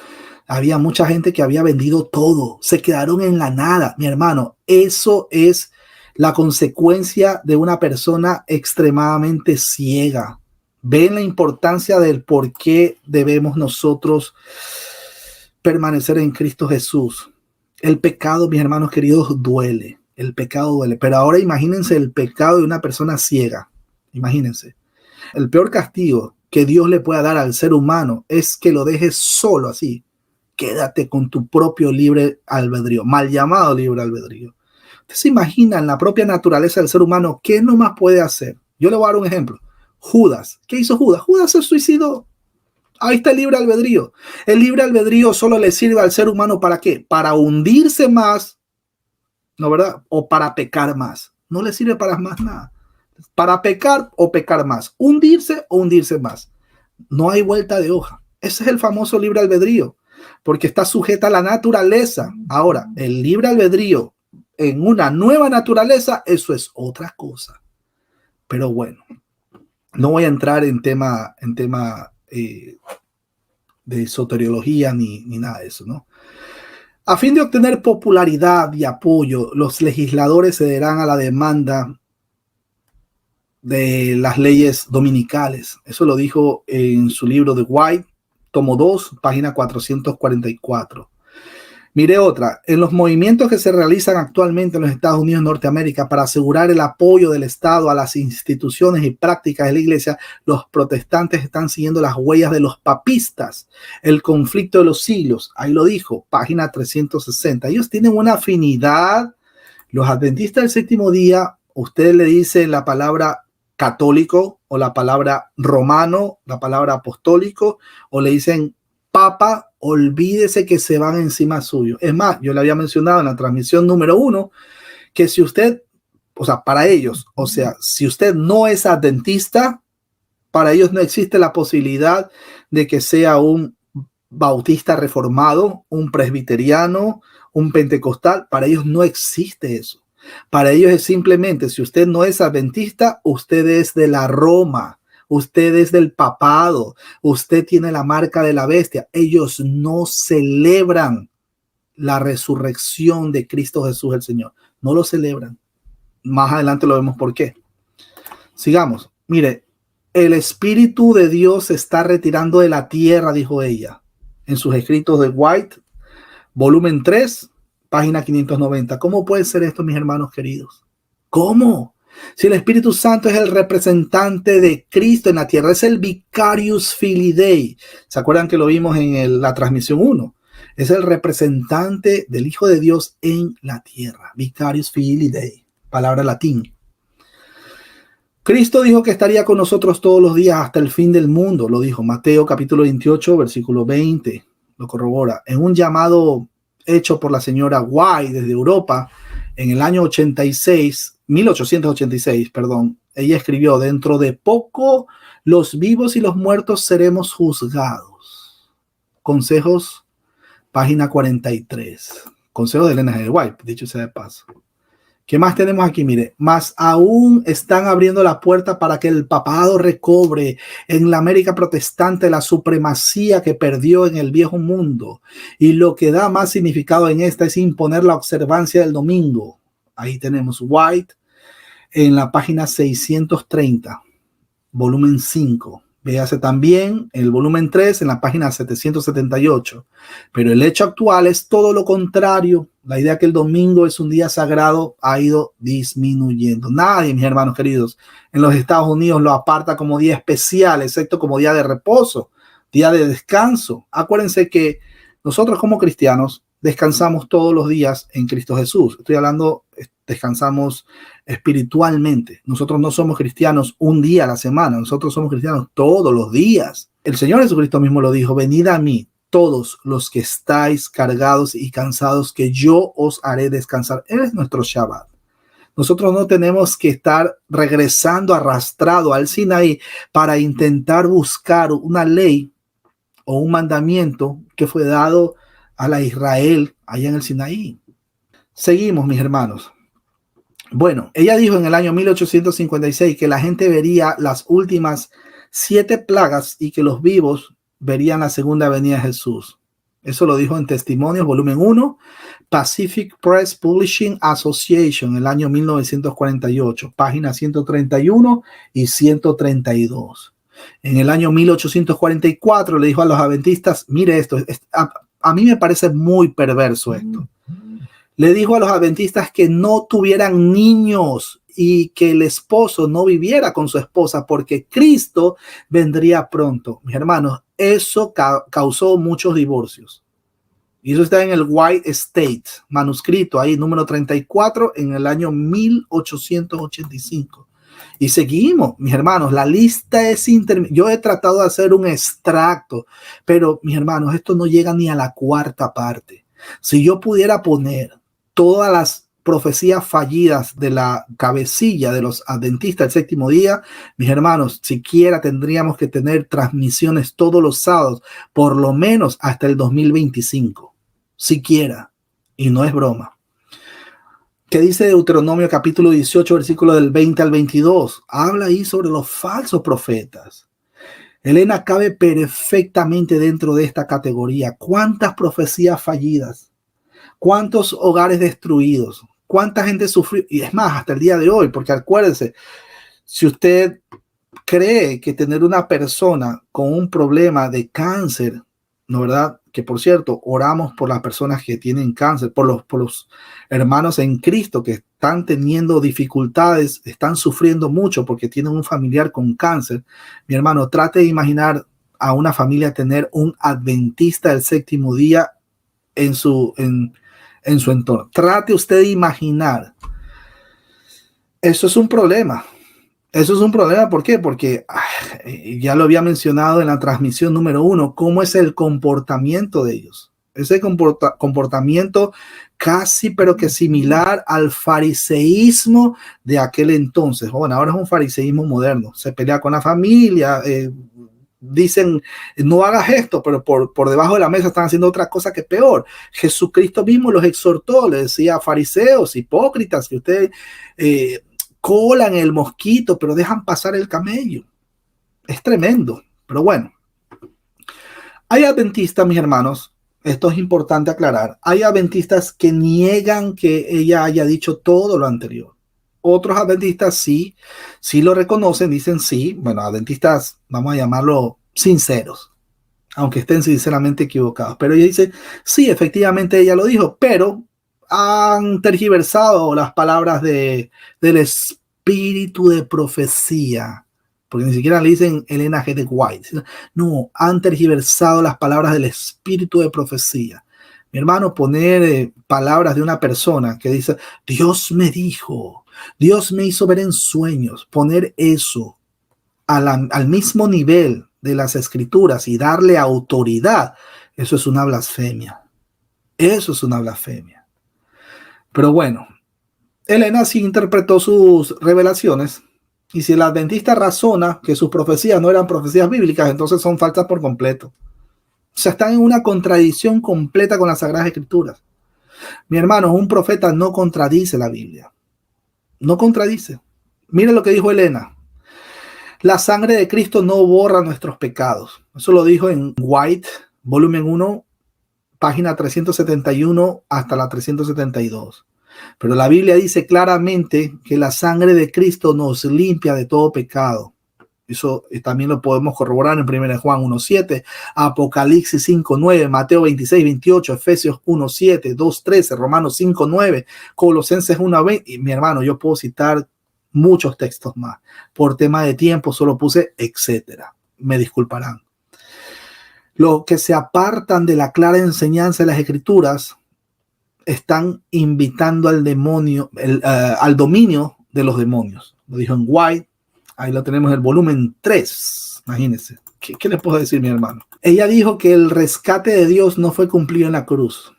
Había mucha gente que había vendido todo, se quedaron en la nada. Mi hermano, eso es la consecuencia de una persona extremadamente ciega. Ven la importancia del por qué debemos nosotros permanecer en Cristo Jesús. El pecado, mis hermanos queridos, duele. El pecado duele. Pero ahora imagínense el pecado de una persona ciega. Imagínense. El peor castigo que Dios le pueda dar al ser humano es que lo dejes solo así. Quédate con tu propio libre albedrío, mal llamado libre albedrío. Usted se imagina en la propia naturaleza del ser humano qué nomás puede hacer. Yo le voy a dar un ejemplo. Judas. ¿Qué hizo Judas? Judas se suicidó. Ahí está el libre albedrío. El libre albedrío solo le sirve al ser humano ¿para qué? Para hundirse más, ¿no verdad? O para pecar más. No le sirve para más nada. Para pecar o pecar más. Hundirse o hundirse más. No hay vuelta de hoja. Ese es el famoso libre albedrío, porque está sujeta a la naturaleza. Ahora, el libre albedrío en una nueva naturaleza, eso es otra cosa. Pero bueno, no voy a entrar en tema de soteriología ni nada de eso, ¿no? A fin de obtener popularidad y apoyo, los legisladores cederán a la demanda de las leyes dominicales. Eso lo dijo en su libro de White, tomo 2, página 444. Mire otra. En los movimientos que se realizan actualmente en los Estados Unidos de Norteamérica para asegurar el apoyo del Estado a las instituciones y prácticas de la Iglesia, los protestantes están siguiendo las huellas de los papistas. El conflicto de los siglos, ahí lo dijo, página 360. Ellos tienen una afinidad. Los adventistas del séptimo día, usted le dice la palabra católico o la palabra romano, la palabra apostólico, o le dicen papa, olvídese que se van encima suyo. Es más, yo le había mencionado en la transmisión número 1 que si usted, o sea, para ellos, o sea, si usted no es adventista, para ellos no existe la posibilidad de que sea un bautista reformado, un presbiteriano, un pentecostal. Para ellos no existe eso. Para ellos es simplemente, si usted no es adventista, usted es de la Roma. Usted es del papado, usted tiene la marca de la bestia. Ellos no celebran la resurrección de Cristo Jesús el Señor. No lo celebran. Más adelante lo vemos por qué. Sigamos. Mire, el Espíritu de Dios se está retirando de la tierra, dijo ella, en sus escritos de White, volumen 3, página 590. ¿Cómo puede ser esto, mis hermanos queridos? ¿Cómo? Si el Espíritu Santo es el representante de Cristo en la tierra, es el Vicarius Filii Dei. ¿Se acuerdan que lo vimos en la transmisión 1? Es el representante del Hijo de Dios en la tierra. Vicarius Filii Dei, palabra latín. Cristo dijo que estaría con nosotros todos los días hasta el fin del mundo. Lo dijo Mateo capítulo 28, versículo 20. Lo corrobora. En un llamado hecho por la señora White desde Europa en el año 1886, ella escribió: dentro de poco los vivos y los muertos seremos juzgados. Consejos, página 43. Consejos de Elena G. White, dicho sea de paso. ¿Qué más tenemos aquí? Mire, más aún están abriendo la puerta para que el papado recobre en la América protestante la supremacía que perdió en el viejo mundo. Y lo que da más significado en esta es imponer la observancia del domingo. Ahí tenemos White en la página 630, volumen 5. Véase también el volumen 3 en la página 778. Pero el hecho actual es todo lo contrario. La idea que el domingo es un día sagrado ha ido disminuyendo. Nadie, mis hermanos queridos, en los Estados Unidos lo aparta como día especial, excepto como día de reposo, día de descanso. Acuérdense que nosotros como cristianos descansamos todos los días en Cristo Jesús. Estoy hablando, descansamos espiritualmente. Nosotros no somos cristianos un día a la semana, nosotros somos cristianos todos los días. El Señor Jesucristo mismo lo dijo: venid a mí todos los que estáis cargados y cansados, que yo os haré descansar. Él es nuestro Shabbat. Nosotros no tenemos que estar regresando arrastrado al Sinaí para intentar buscar una ley o un mandamiento que fue dado a la Israel allá en el Sinaí. Seguimos, mis hermanos. Bueno, ella dijo en el año 1856 que la gente vería las últimas 7 plagas y que los vivos verían la segunda venida de Jesús. Eso lo dijo en Testimonios, volumen 1, Pacific Press Publishing Association, el año 1948, páginas 131 y 132. En el año 1844 le dijo a los adventistas: mire esto, a mí me parece muy perverso esto. Le dijo a los adventistas que no tuvieran niños y que el esposo no viviera con su esposa porque Cristo vendría pronto. Mis hermanos, eso causó muchos divorcios. Y eso está en el White State, manuscrito ahí, número 34, en el año 1885. Y seguimos, mis hermanos, la lista es interminable. Yo he tratado de hacer un extracto, pero mis hermanos, esto no llega ni a la 4ª parte. Si yo pudiera poner todas las profecías fallidas de la cabecilla de los adventistas del séptimo día, mis hermanos, siquiera tendríamos que tener transmisiones todos los sábados, por lo menos hasta el 2025, siquiera, y no es broma. ¿Qué dice Deuteronomio capítulo 18, versículo del 20 al 22? Habla ahí sobre los falsos profetas. Elena cabe perfectamente dentro de esta categoría. ¿Cuántas profecías fallidas? ¿Cuántos hogares destruidos? ¿Cuánta gente sufrió? Y es más, hasta el día de hoy, porque acuérdense, si usted cree que tener una persona con un problema de cáncer, ¿no verdad? Que por cierto, oramos por las personas que tienen cáncer, por los hermanos en Cristo que están teniendo dificultades, están sufriendo mucho porque tienen un familiar con cáncer. Mi hermano, trate de imaginar a una familia tener un adventista del séptimo día en su entorno. Trate usted de imaginar. Eso es un problema. Eso es un problema. ¿Por qué? Porque ya lo había mencionado en la transmisión número 1, cómo es el comportamiento de ellos. Ese comportamiento casi pero que similar al fariseísmo de aquel entonces. Bueno, ahora es un fariseísmo moderno. Se pelea con la familia, dicen no hagas esto, pero por debajo de la mesa están haciendo otra cosa que peor. Jesucristo mismo los exhortó, les decía: fariseos, hipócritas, que ustedes colan el mosquito, pero dejan pasar el camello. Es tremendo, pero bueno. Hay adventistas, mis hermanos, esto es importante aclarar, hay adventistas que niegan que ella haya dicho todo lo anterior. Otros adventistas sí lo reconocen, dicen sí. Bueno, adventistas, vamos a llamarlo sinceros, aunque estén sinceramente equivocados. Pero ella dice, sí, efectivamente ella lo dijo, pero han tergiversado las palabras del espíritu de profecía, porque ni siquiera le dicen Elena G. de White. No, han tergiversado las palabras del espíritu de profecía. Mi hermano, poner palabras de una persona que dice, Dios me dijo, Dios me hizo ver en sueños, poner eso al mismo nivel de las escrituras y darle autoridad, eso es una blasfemia. Eso es una blasfemia. Pero bueno, Elena sí interpretó sus revelaciones, y si el adventista razona que sus profecías no eran profecías bíblicas, entonces son falsas por completo. O sea, están en una contradicción completa con las Sagradas Escrituras. Mi hermano, un profeta no contradice la Biblia. No contradice. Mire lo que dijo Elena. La sangre de Cristo no borra nuestros pecados. Eso lo dijo en White, volumen 1, página 371 hasta la 372. Pero la Biblia dice claramente que la sangre de Cristo nos limpia de todo pecado. Eso también lo podemos corroborar en 1 Juan 1:7, Apocalipsis 5:9, Mateo 26:28, Efesios 1:7, 2:13, Romanos 5:9, Colosenses 1:20. Y mi hermano, yo puedo citar muchos textos más. Por tema de tiempo solo puse etcétera. Me disculparán. Los que se apartan de la clara enseñanza de las Escrituras están invitando al demonio, al dominio de los demonios. Lo dijo en White. Ahí lo tenemos en el volumen 3. Imagínense. ¿Qué les puedo decir, mi hermano? Ella dijo que el rescate de Dios no fue cumplido en la cruz.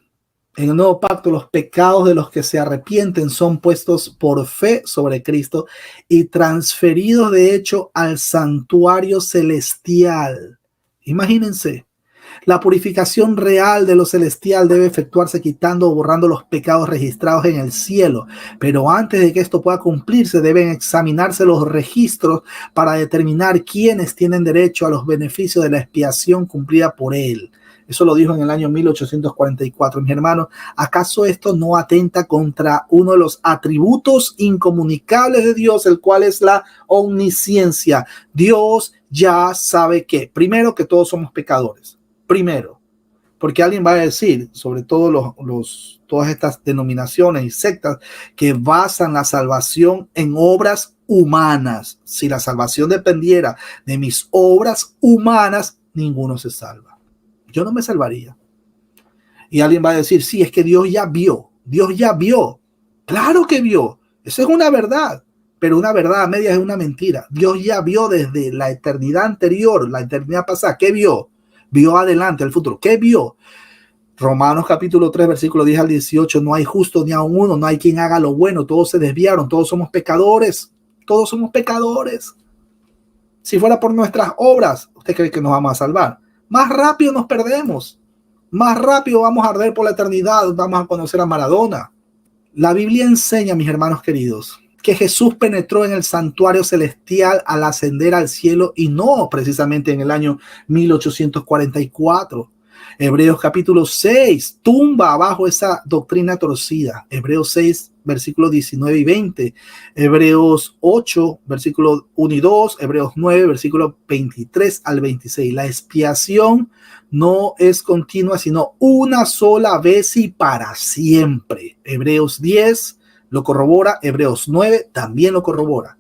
En el nuevo pacto, los pecados de los que se arrepienten son puestos por fe sobre Cristo y transferidos de hecho al santuario celestial. Imagínense. La purificación real de lo celestial debe efectuarse quitando o borrando los pecados registrados en el cielo. Pero antes de que esto pueda cumplirse, deben examinarse los registros para determinar quiénes tienen derecho a los beneficios de la expiación cumplida por él. Eso lo dijo en el año 1844. Mis hermanos, ¿acaso esto no atenta contra uno de los atributos incomunicables de Dios, el cual es la omnisciencia? Dios ya sabe que, primero, que todos somos pecadores. Primero, porque alguien va a decir, sobre todo todas estas denominaciones y sectas que basan la salvación en obras humanas. Si la salvación dependiera de mis obras humanas, ninguno se salva. Yo no me salvaría. Y alguien va a decir, sí, es que Dios ya vio. Dios ya vio. Claro que vio. Eso es una verdad. Pero una verdad a medias es una mentira. Dios ya vio desde la eternidad anterior, la eternidad pasada. ¿Qué vio? Vio adelante, el futuro. ¿Qué vio? Romanos capítulo 3, versículo 10 al 18. No hay justo ni a uno, no hay quien haga lo bueno. Todos se desviaron, todos somos pecadores. Todos somos pecadores. Si fuera por nuestras obras, ¿usted cree que nos vamos a salvar? Más rápido nos perdemos. Más rápido vamos a arder por la eternidad. Vamos a conocer a Maradona. La Biblia enseña, mis hermanos queridos, que Jesús penetró en el santuario celestial al ascender al cielo y no precisamente en el año 1844. Hebreos capítulo 6 tumba abajo esa doctrina torcida. Hebreos 6, versículos 19 y 20. Hebreos 8, versículos 1 y 2. Hebreos 9, versículos 23 al 26. La expiación no es continua, sino una sola vez y para siempre. Hebreos 10 lo corrobora, Hebreos 9 también lo corrobora.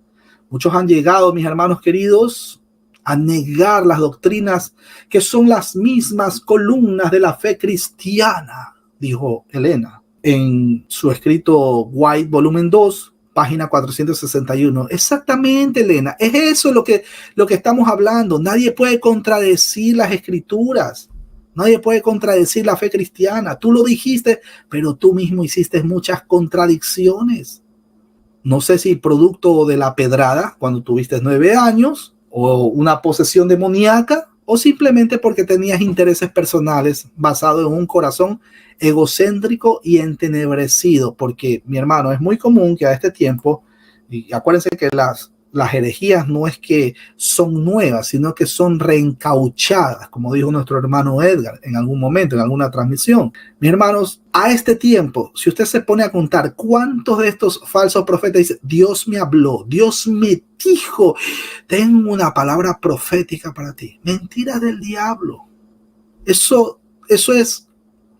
Muchos han llegado, mis hermanos queridos, a negar las doctrinas que son las mismas columnas de la fe cristiana, dijo Elena en su escrito White, volumen 2, página 461. Exactamente, Elena, es eso lo que estamos hablando. Nadie puede contradecir las escrituras. Nadie puede contradecir la fe cristiana. Tú lo dijiste, pero tú mismo hiciste muchas contradicciones. No sé si producto de la pedrada cuando tuviste 9 años, o una posesión demoníaca, o simplemente porque tenías intereses personales basados en un corazón egocéntrico y entenebrecido. Porque, mi hermano, es muy común que a este tiempo, y acuérdense que las herejías no es que son nuevas, sino que son reencauchadas, como dijo nuestro hermano Edgar en algún momento, en alguna transmisión. Mis hermanos, a este tiempo, si usted se pone a contar cuántos de estos falsos profetas dicen, Dios me habló, Dios me dijo, tengo una palabra profética para ti. Mentiras del diablo. Eso es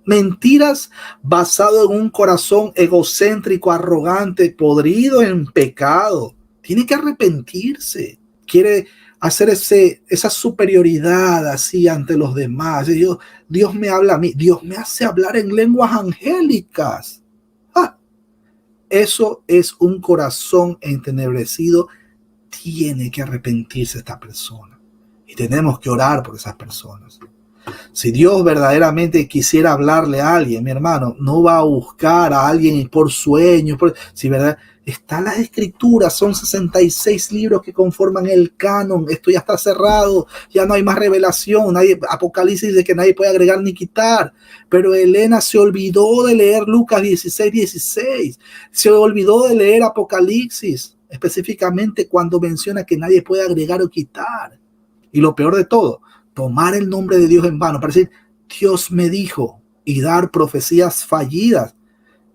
mentiras basado en un corazón egocéntrico, arrogante, podrido en pecado. Tiene que arrepentirse. Quiere hacer esa superioridad así ante los demás. Dios me habla a mí. Dios me hace hablar en lenguas angélicas. Eso es un corazón entenebrecido. Tiene que arrepentirse esta persona. Y tenemos que orar por esas personas. Si Dios verdaderamente quisiera hablarle a alguien, mi hermano, no va a buscar a alguien por sueños. Si verdad, Están las escrituras, son 66 libros que conforman el canon. Esto ya está cerrado, ya no hay más revelación. Apocalipsis dice que nadie puede agregar ni quitar. Pero Elena se olvidó de leer Lucas 16:16. Se olvidó de leer Apocalipsis, específicamente cuando menciona que nadie puede agregar o quitar. Y lo peor de todo, tomar el nombre de Dios en vano para decir, Dios me dijo, y dar profecías fallidas.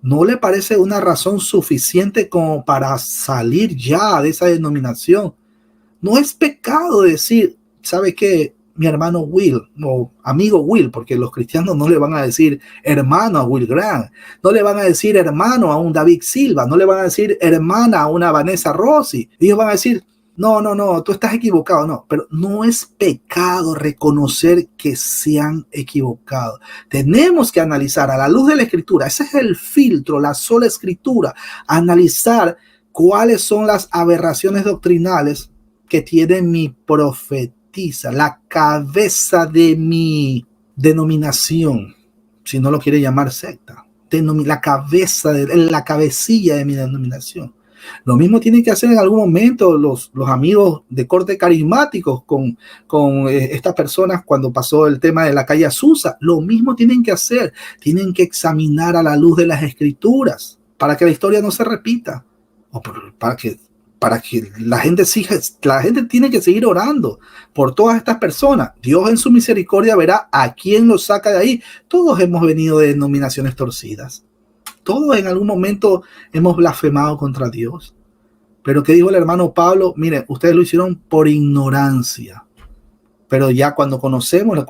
¿No le parece una razón suficiente como para salir ya de esa denominación? No es pecado decir, ¿sabe qué? Mi hermano Will o amigo Will, porque los cristianos no le van a decir hermano a Will Grant, no le van a decir hermano a un David Silva, no le van a decir hermana a una Vanessa Rossi. Ellos van a decir, no, tú estás equivocado. No, pero no es pecado reconocer que se han equivocado. Tenemos que analizar a la luz de la escritura. Ese es el filtro, la sola escritura. Analizar cuáles son las aberraciones doctrinales que tiene mi profetisa, la cabeza de mi denominación, si no lo quiere llamar secta, la cabecilla de mi denominación. Lo mismo tienen que hacer en algún momento los amigos de corte carismáticos con estas personas cuando pasó el tema de la calle Azusa. Lo mismo tienen que hacer. Tienen que examinar a la luz de las escrituras para que la historia no se repita. O para que la gente tiene que seguir orando por todas estas personas. Dios en su misericordia verá a quién los saca de ahí. Todos hemos venido de denominaciones torcidas. Todos en algún momento hemos blasfemado contra Dios. Pero ¿qué dijo el hermano Pablo? Miren, ustedes lo hicieron por ignorancia. Pero ya cuando conocemos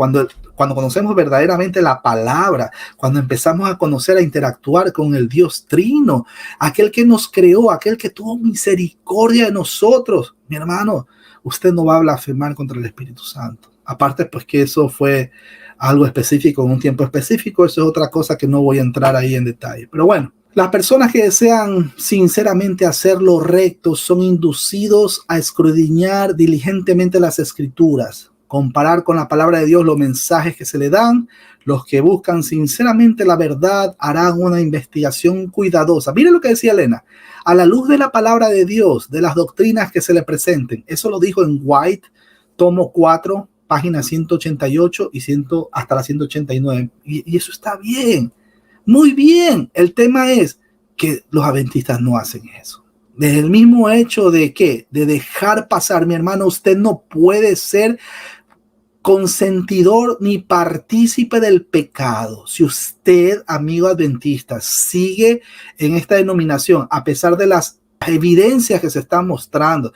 verdaderamente la palabra, cuando empezamos a conocer, a interactuar con el Dios Trino, aquel que nos creó, aquel que tuvo misericordia de nosotros, mi hermano, usted no va a blasfemar contra el Espíritu Santo. Aparte, pues que eso fue algo específico, en un tiempo específico, eso es otra cosa que no voy a entrar ahí en detalle. Pero bueno, las personas que desean sinceramente hacer lo recto son inducidos a escudriñar diligentemente las escrituras, comparar con la palabra de Dios los mensajes que se le dan. Los que buscan sinceramente la verdad harán una investigación cuidadosa. Mire lo que decía Elena, a la luz de la palabra de Dios, de las doctrinas que se le presenten. Eso lo dijo en White, tomo 4, páginas 188 y hasta la 189. Y eso está bien, muy bien. El tema es que los adventistas no hacen eso. Desde el mismo hecho de que, de dejar pasar, mi hermano, usted no puede ser consentidor ni partícipe del pecado. Si usted, amigo adventista, sigue en esta denominación, a pesar de las evidencias que se están mostrando,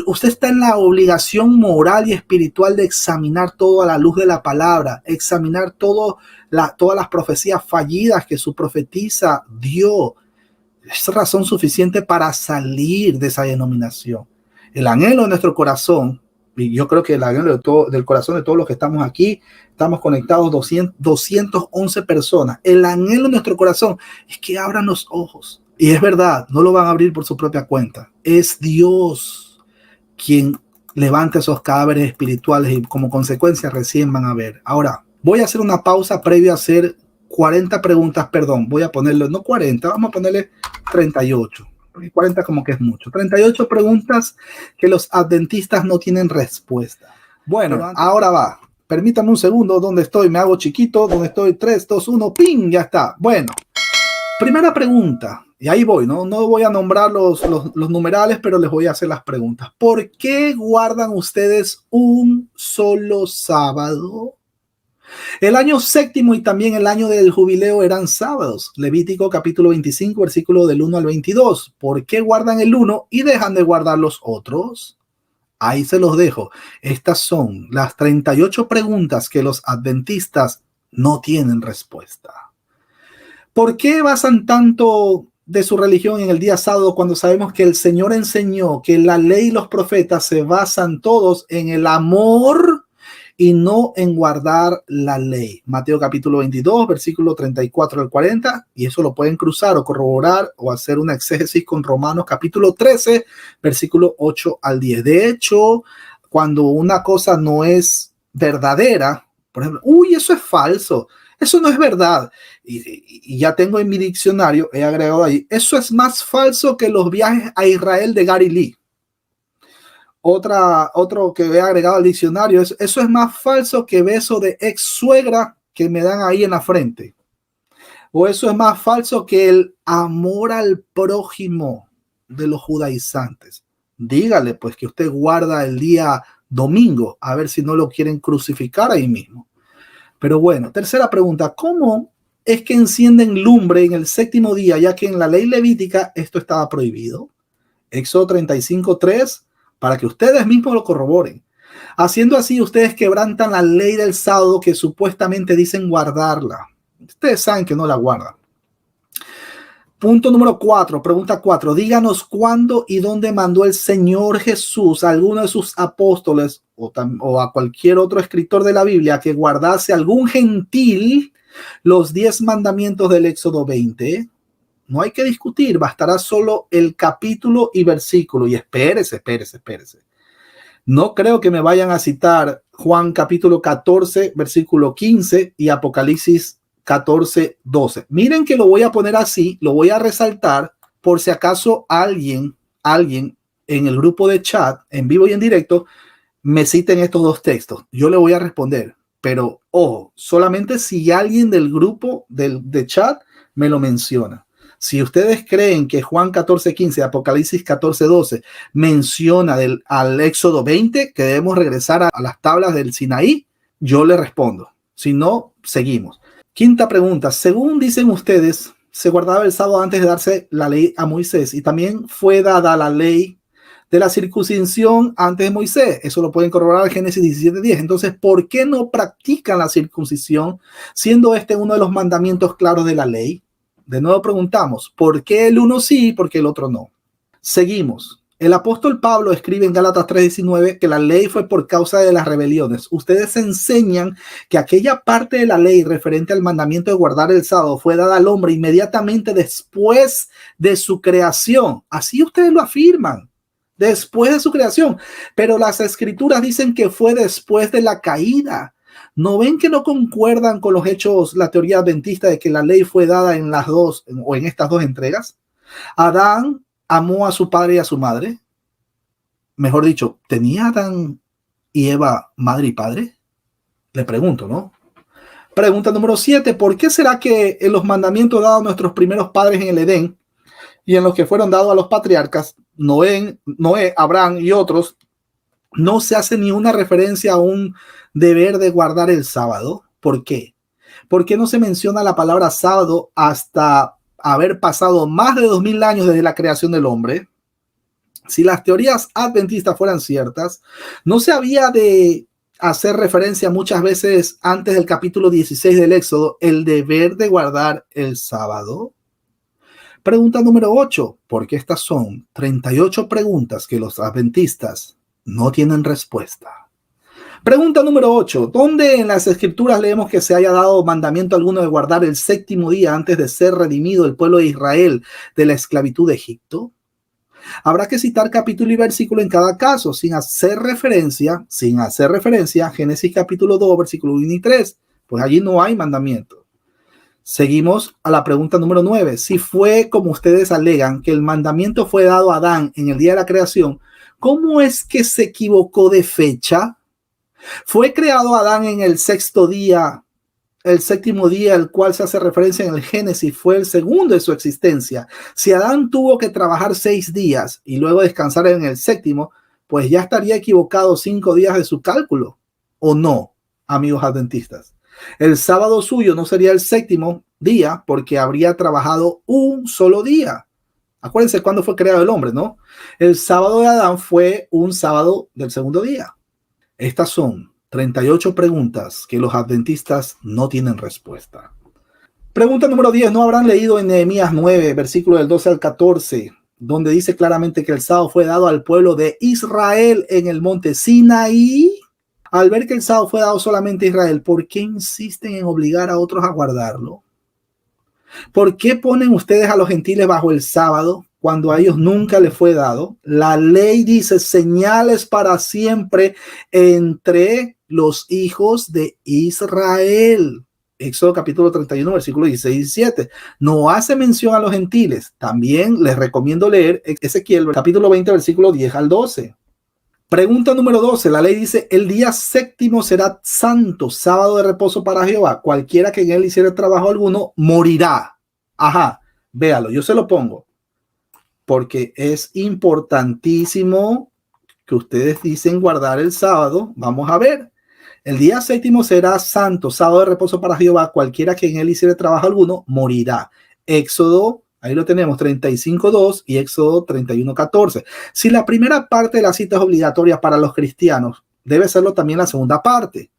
usted está en la obligación moral y espiritual de examinar todo a la luz de la palabra, examinar todas las profecías fallidas que su profetisa dio. Es razón suficiente para salir de esa denominación. El anhelo de nuestro corazón, y yo creo que el anhelo del corazón de todos los que estamos aquí, estamos conectados 211 personas. El anhelo de nuestro corazón es que abran los ojos. Y es verdad, no lo van a abrir por su propia cuenta. Es Dios quien levanta esos cadáveres espirituales y como consecuencia recién van a ver. Ahora, voy a hacer una pausa previo a hacer 40 preguntas, perdón, voy a ponerle, no 40, vamos a ponerle 38, porque 40 como que es mucho. 38 preguntas que los adventistas no tienen respuesta. Bueno, ahora va. Permítame un segundo, ¿dónde estoy? Me hago chiquito, ¿dónde estoy? 3, 2, 1, ¡ping! Ya está. Bueno, primera pregunta. Y ahí voy, no voy a nombrar los numerales, pero les voy a hacer las preguntas. ¿Por qué guardan ustedes un solo sábado? El año séptimo y también el año del jubileo eran sábados. Levítico capítulo 25, versículo del 1 al 22. ¿Por qué guardan el uno y dejan de guardar los otros? Ahí se los dejo. Estas son las 38 preguntas que los adventistas no tienen respuesta. ¿Por qué basan tanto de su religión en el día sábado cuando sabemos que el Señor enseñó que la ley y los profetas se basan todos en el amor y no en guardar la ley? Mateo capítulo 22, versículo 34 al 40, y eso lo pueden cruzar o corroborar o hacer una exégesis con Romanos capítulo 13, versículo 8 al 10. De hecho, cuando una cosa no es verdadera, por ejemplo, eso es falso, Eso no es verdad. Y ya tengo en mi diccionario, he agregado ahí, eso es más falso que los viajes a Israel de Gary Lee. Otro que he agregado al diccionario, eso es más falso que beso de ex suegra que me dan ahí en la frente. O eso es más falso que el amor al prójimo de los judaizantes. Dígale pues que usted guarda el día domingo, a ver si no lo quieren crucificar ahí mismo. Pero bueno, tercera pregunta, ¿cómo es que encienden lumbre en el séptimo día, ya que en la ley levítica esto estaba prohibido? Éxodo 35:3, para que ustedes mismos lo corroboren. Haciendo así, ustedes quebrantan la ley del sábado que supuestamente dicen guardarla. Ustedes saben que no la guardan. Punto número 4, pregunta 4. Díganos cuándo y dónde mandó el Señor Jesús a alguno de sus apóstoles o a cualquier otro escritor de la Biblia que guardase algún gentil los 10 mandamientos del Éxodo 20. No hay que discutir, bastará solo el capítulo y versículo. Y espérese. No creo que me vayan a citar Juan capítulo 14, versículo 15 y Apocalipsis 14:12. Miren que lo voy a poner así, lo voy a resaltar por si acaso alguien en el grupo de chat, en vivo y en directo, me citen estos dos textos. Yo le voy a responder, pero ojo, solamente si alguien del grupo de chat me lo menciona. Si ustedes creen que Juan 14:15, Apocalipsis 14:12 menciona al Éxodo 20, que debemos regresar a las tablas del Sinaí, yo le respondo. Si no, seguimos. Quinta pregunta. Según dicen ustedes, se guardaba el sábado antes de darse la ley a Moisés y también fue dada la ley de la circuncisión antes de Moisés. Eso lo pueden corroborar en Génesis 17:10. Entonces, ¿por qué no practican la circuncisión siendo este uno de los mandamientos claros de la ley? De nuevo preguntamos, ¿por qué el uno sí y por qué el otro no? Seguimos. El apóstol Pablo escribe en Gálatas 3:19 que la ley fue por causa de las rebeliones. Ustedes enseñan que aquella parte de la ley referente al mandamiento de guardar el sábado fue dada al hombre inmediatamente después de su creación. Así ustedes lo afirman, después de su creación. Pero las escrituras dicen que fue después de la caída. ¿No ven que no concuerdan con los hechos, la teoría adventista de que la ley fue dada en las dos o en estas dos entregas? Adán amó a su padre y a su madre. Mejor dicho, ¿tenía Adán y Eva madre y padre? Le pregunto, ¿no? Pregunta número 7. ¿Por qué será que en los mandamientos dados a nuestros primeros padres en el Edén y en los que fueron dados a los patriarcas, Noé, Abraham y otros, no se hace ni una referencia a un deber de guardar el sábado? ¿Por qué? ¿Por qué no se menciona la palabra sábado hasta haber pasado más de 2000 años desde la creación del hombre? Si las teorías adventistas fueran ciertas, ¿no se había de hacer referencia muchas veces antes del capítulo 16 del Éxodo el deber de guardar el sábado? Pregunta número 8, porque estas son 38 preguntas que los adventistas no tienen respuesta. Pregunta número 8. ¿Dónde en las escrituras leemos que se haya dado mandamiento alguno de guardar el séptimo día antes de ser redimido el pueblo de Israel de la esclavitud de Egipto? Habrá que citar capítulo y versículo en cada caso, sin hacer referencia a Génesis capítulo 2, versículo 1 y 3, pues allí no hay mandamiento. Seguimos a la pregunta número 9. Si fue como ustedes alegan que el mandamiento fue dado a Adán en el día de la creación, ¿cómo es que se equivocó de fecha? Fue creado Adán en el sexto día, el séptimo día al cual se hace referencia en el Génesis fue el segundo de su existencia. Si Adán tuvo que trabajar 6 días y luego descansar en el séptimo, pues ya estaría equivocado 5 días de su cálculo. ¿O no, amigos adventistas? El sábado suyo no sería el séptimo día porque habría trabajado un solo día. Acuérdense cuándo fue creado el hombre, ¿no? El sábado de Adán fue un sábado del segundo día. Estas son 38 preguntas que los adventistas no tienen respuesta. Pregunta número 10. ¿No habrán leído en Nehemías 9, versículo del 12 al 14, donde dice claramente que el sábado fue dado al pueblo de Israel en el monte Sinaí? Al ver que el sábado fue dado solamente a Israel, ¿por qué insisten en obligar a otros a guardarlo? ¿Por qué ponen ustedes a los gentiles bajo el sábado cuando a ellos nunca les fue dado? La ley dice señales para siempre entre los hijos de Israel. Éxodo capítulo 31, versículos 16 y 17. No hace mención a los gentiles. También les recomiendo leer Ezequiel capítulo 20, versículos 10 al 12. Pregunta número 12. La ley dice, el día séptimo será santo, sábado de reposo para Jehová. Cualquiera que en él hiciera trabajo alguno, morirá. Ajá, véalo, yo se lo pongo. Porque es importantísimo que ustedes dicen guardar el sábado. Vamos a ver. El día séptimo será santo, sábado de reposo para Jehová. Cualquiera que en él hiciera trabajo alguno, morirá. Éxodo, ahí lo tenemos, 35:2 y Éxodo 31:14. Si la primera parte de la cita es obligatoria para los cristianos, debe serlo también la segunda parte.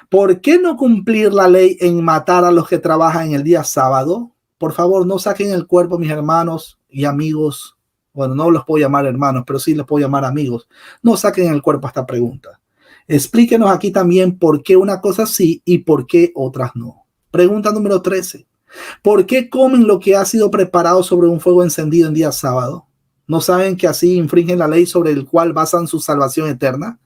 ¿Por qué no cumplir la ley en matar a los que trabajan en el día sábado? Por favor, no saquen el cuerpo, mis hermanos y amigos. Bueno, no los puedo llamar hermanos, pero sí los puedo llamar amigos. No saquen el cuerpo a esta pregunta. Explíquenos aquí también por qué una cosa sí y por qué otras no. Pregunta número 13. ¿Por qué comen lo que ha sido preparado sobre un fuego encendido en día sábado? ¿No saben que así infringen la ley sobre el cual basan su salvación eterna?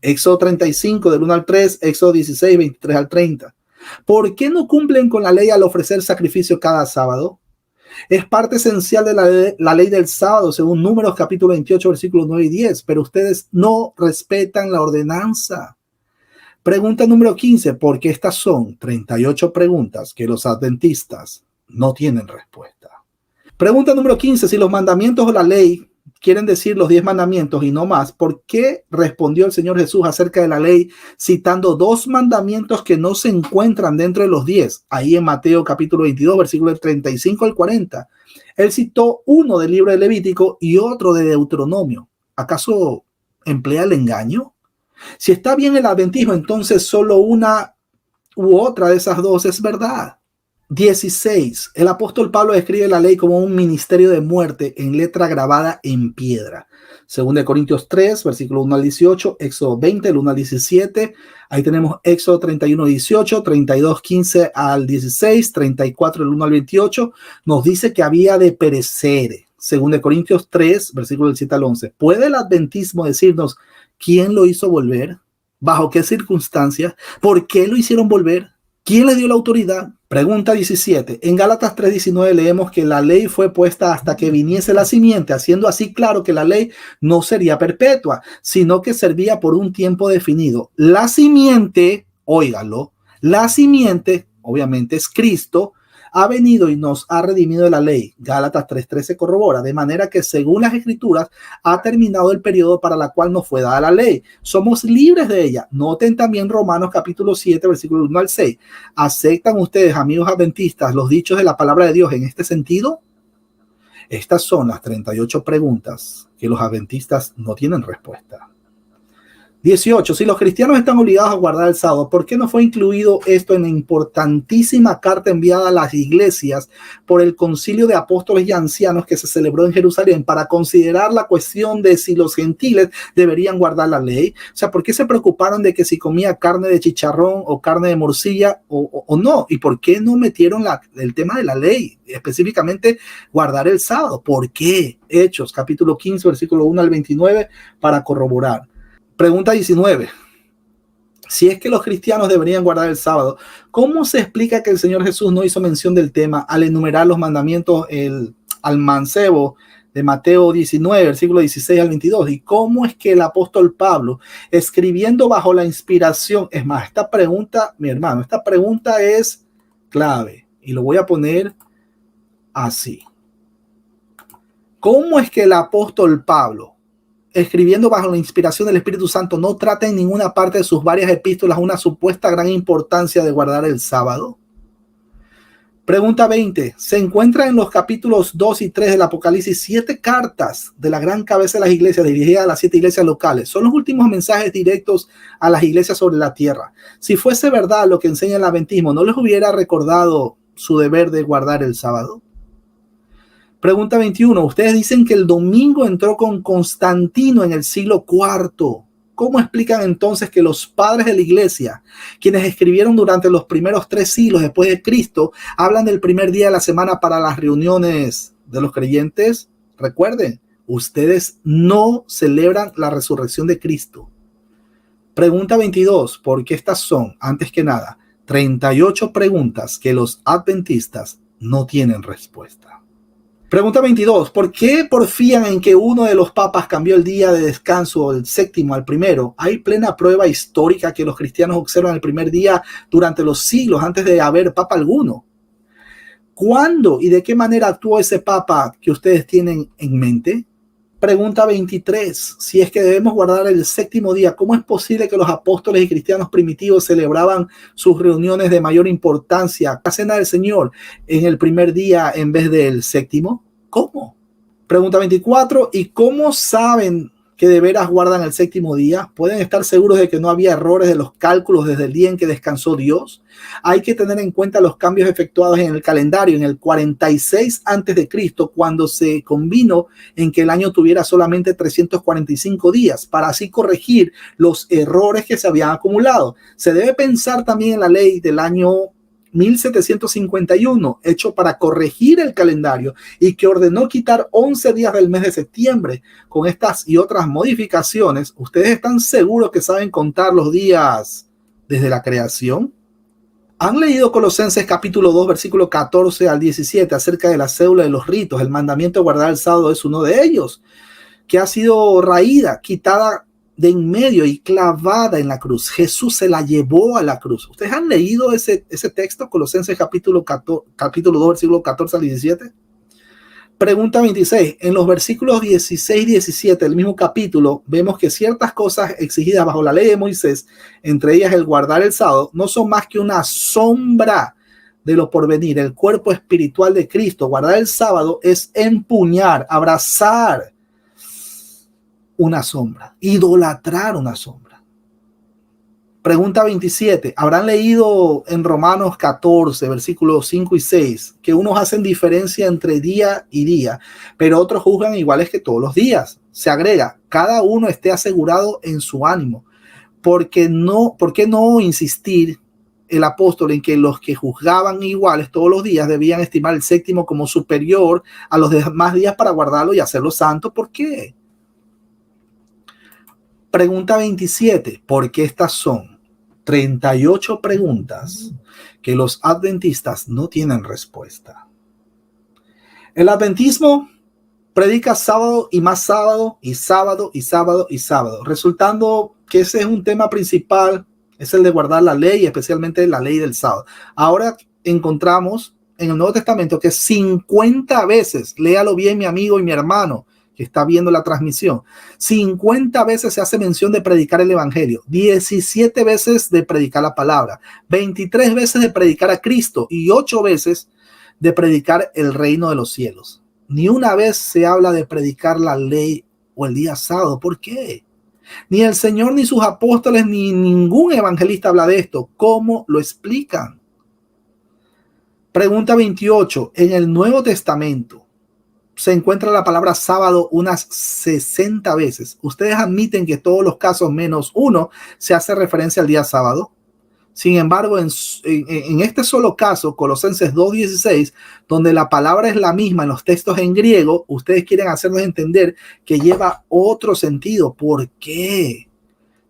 Éxodo 35, del 1 al 3, Éxodo 16, 23 al 30. ¿Por qué no cumplen con la ley al ofrecer sacrificio cada sábado? Es parte esencial de la ley del sábado, según Números capítulo 28, versículos 9 y 10, pero ustedes no respetan la ordenanza. Pregunta número 15, porque estas son 38 preguntas que los adventistas no tienen respuesta. Pregunta número 15, si los mandamientos o la ley quieren decir los 10 mandamientos y no más, ¿por qué respondió el Señor Jesús acerca de la ley citando 2 mandamientos que no se encuentran dentro de los 10? Ahí en Mateo capítulo 22, versículos 35 al 40. Él citó uno del libro de Levítico y otro de Deuteronomio. ¿Acaso emplea el engaño? Si está bien el adventismo, entonces solo una u otra de esas 2 es verdad. 16. El apóstol Pablo describe la ley como un ministerio de muerte en letra grabada en piedra. Según de Corintios 3, versículo 1 al 18, Éxodo 20, el 1 al 17. Ahí tenemos Éxodo 31, 18, 32, 15 al 16, 34, el 1 al 28. Nos dice que había de perecer. Según de Corintios 3, versículo del 7 al 11. ¿Puede el adventismo decirnos quién lo hizo volver? ¿Bajo qué circunstancias? ¿Por qué lo hicieron volver? ¿Quién le dio la autoridad? Pregunta 17. En Gálatas 3:19 leemos que la ley fue puesta hasta que viniese la simiente, haciendo así claro que la ley no sería perpetua, sino que servía por un tiempo definido. La simiente, óigalo, la simiente, obviamente es Cristo, ha venido y nos ha redimido de la ley. Gálatas 3:13 corrobora, de manera que según las escrituras ha terminado el periodo para la cual nos fue dada la ley. Somos libres de ella. Noten también Romanos capítulo 7, versículo 1 al 6. ¿Aceptan ustedes, amigos adventistas, los dichos de la palabra de Dios en este sentido? Estas son las 38 preguntas que los adventistas no tienen respuesta. 18. Si los cristianos están obligados a guardar el sábado, ¿por qué no fue incluido esto en la importantísima carta enviada a las iglesias por el Concilio de Apóstoles y Ancianos que se celebró en Jerusalén para considerar la cuestión de si los gentiles deberían guardar la ley? O sea, ¿por qué se preocuparon de que si comía carne de chicharrón o carne de morcilla o no? ¿Y por qué no metieron el tema de la ley, específicamente guardar el sábado? ¿Por qué? Hechos, capítulo 15, versículo 1 al 29, para corroborar. Pregunta 19. Si es que los cristianos deberían guardar el sábado, ¿cómo se explica que el Señor Jesús no hizo mención del tema al enumerar los mandamientos al mancebo de Mateo 19, versículo 16 al 22? ¿Y cómo es que el apóstol Pablo, escribiendo bajo la inspiración, es más, esta pregunta, mi hermano, esta pregunta es clave y lo voy a poner así. ¿Cómo es que el apóstol Pablo, escribiendo bajo la inspiración del Espíritu Santo, no trata en ninguna parte de sus varias epístolas una supuesta gran importancia de guardar el sábado? Pregunta 20. Se encuentra en los capítulos 2 y 3 del Apocalipsis 7 cartas de la gran cabeza de las iglesias dirigidas a las 7 iglesias locales. Son los últimos mensajes directos a las iglesias sobre la tierra. Si fuese verdad lo que enseña el adventismo, ¿no les hubiera recordado su deber de guardar el sábado? Pregunta 21. Ustedes dicen que el domingo entró con Constantino en el siglo IV. ¿Cómo explican entonces que los padres de la iglesia, quienes escribieron durante los primeros 3 siglos después de Cristo, hablan del primer día de la semana para las reuniones de los creyentes? Recuerden, ustedes no celebran la resurrección de Cristo. Pregunta 22. Porque estas son, antes que nada, 38 preguntas que los adventistas no tienen respuesta. Pregunta 22. ¿Por qué porfían en que uno de los papas cambió el día de descanso, el séptimo, al primero? Hay plena prueba histórica que los cristianos observan el primer día durante los siglos antes de haber papa alguno. ¿Cuándo y de qué manera actuó ese papa que ustedes tienen en mente? Pregunta 23. Si es que debemos guardar el séptimo día, ¿cómo es posible que los apóstoles y cristianos primitivos celebraban sus reuniones de mayor importancia, la cena del Señor, en el primer día en vez del séptimo? ¿Cómo? Pregunta 24. ¿Y cómo saben que de veras guardan el séptimo día? ¿Pueden estar seguros de que no había errores de los cálculos desde el día en que descansó Dios? Hay que tener en cuenta los cambios efectuados en el calendario en el 46 a.C., cuando se convino en que el año tuviera solamente 345 días, para así corregir los errores que se habían acumulado. Se debe pensar también en la ley del año 1751, hecho para corregir el calendario y que ordenó quitar 11 días del mes de septiembre. Con estas y otras modificaciones, ¿ustedes están seguros que saben contar los días desde la creación? ¿Han leído Colosenses capítulo 2, versículo 14 al 17 acerca de la cédula de los ritos? El mandamiento de guardar el sábado es uno de ellos, que ha sido raída, quitada de en medio y clavada en la cruz. Jesús se la llevó a la cruz. ¿Ustedes han leído ese texto? Colosenses capítulo 2, versículo 14 al 17. Pregunta 26. En los versículos 16 y 17 del mismo capítulo, vemos que ciertas cosas exigidas bajo la ley de Moisés, entre ellas el guardar el sábado, no son más que una sombra de lo porvenir, el cuerpo espiritual de Cristo. Guardar el sábado es empuñar, abrazar una sombra, idolatrar una sombra. Pregunta 27. ¿Habrán leído en Romanos 14, versículos 5 y 6, que unos hacen diferencia entre día y día, pero otros juzgan iguales que todos los días? Se agrega, cada uno esté asegurado en su ánimo. ¿Por qué no insistir el apóstol en que los que juzgaban iguales todos los días debían estimar el séptimo como superior a los demás días para guardarlo y hacerlo santo? ¿Por qué? Pregunta 27. ¿Por qué estas son 38 preguntas que los adventistas no tienen respuesta? El adventismo predica sábado y más sábado y sábado y sábado y sábado, resultando que ese es un tema principal, es el de guardar la ley, especialmente la ley del sábado. Ahora encontramos en el Nuevo Testamento que 50 veces, léalo bien mi amigo y mi hermano, que está viendo la transmisión, 50 veces se hace mención de predicar el evangelio, 17 veces de predicar la palabra, 23 veces de predicar a Cristo y 8 veces de predicar el reino de los cielos. Ni una vez se habla de predicar la ley o el día sábado. ¿Por qué? Ni el Señor, ni sus apóstoles, ni ningún evangelista habla de esto. ¿Cómo lo explican? Pregunta 28. En el Nuevo Testamento se encuentra la palabra sábado unas 60 veces. ¿Ustedes admiten que todos los casos menos uno se hace referencia al día sábado? Sin embargo, en este solo caso, Colosenses 2:16, donde la palabra es la misma en los textos en griego, ustedes quieren hacernos entender que lleva otro sentido. ¿Por qué?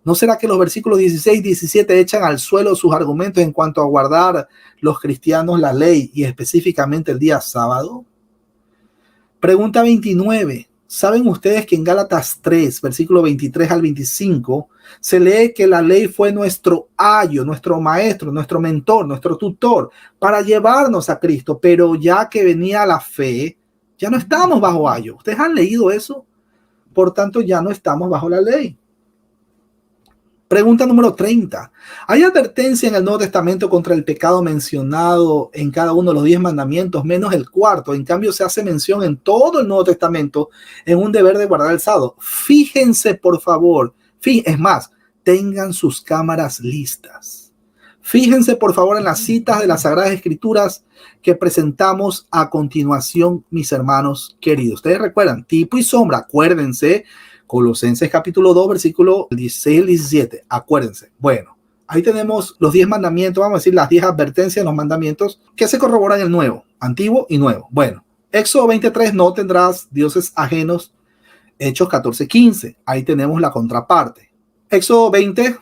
¿No será que los versículos 16 y 17 echan al suelo sus argumentos en cuanto a guardar los cristianos la ley y específicamente el día sábado? Pregunta 29. ¿Saben ustedes que en Gálatas 3, versículo 23 al 25, se lee que la ley fue nuestro ayo, nuestro maestro, nuestro mentor, nuestro tutor para llevarnos a Cristo? Pero ya que venía la fe, ya no estamos bajo ayo. ¿Ustedes han leído eso? Por tanto, ya no estamos bajo la ley. Pregunta número 30. ¿Hay advertencia en el Nuevo Testamento contra el pecado mencionado en cada uno de los 10 mandamientos, menos el cuarto? En cambio, se hace mención en todo el Nuevo Testamento en un deber de guardar el sábado. Fíjense, por favor. Es más, tengan sus cámaras listas. Fíjense, por favor, en las citas de las Sagradas Escrituras que presentamos a continuación, mis hermanos queridos. Ustedes recuerdan, tipo y sombra, acuérdense. Colosenses capítulo 2, versículo 16 y 17. Acuérdense. Bueno, ahí tenemos los 10 mandamientos, vamos a decir las 10 advertencias de los mandamientos que se corroboran en el nuevo, antiguo y nuevo. Bueno, Éxodo 23, no tendrás dioses ajenos. Hechos 14:15. Ahí tenemos la contraparte. Éxodo 20,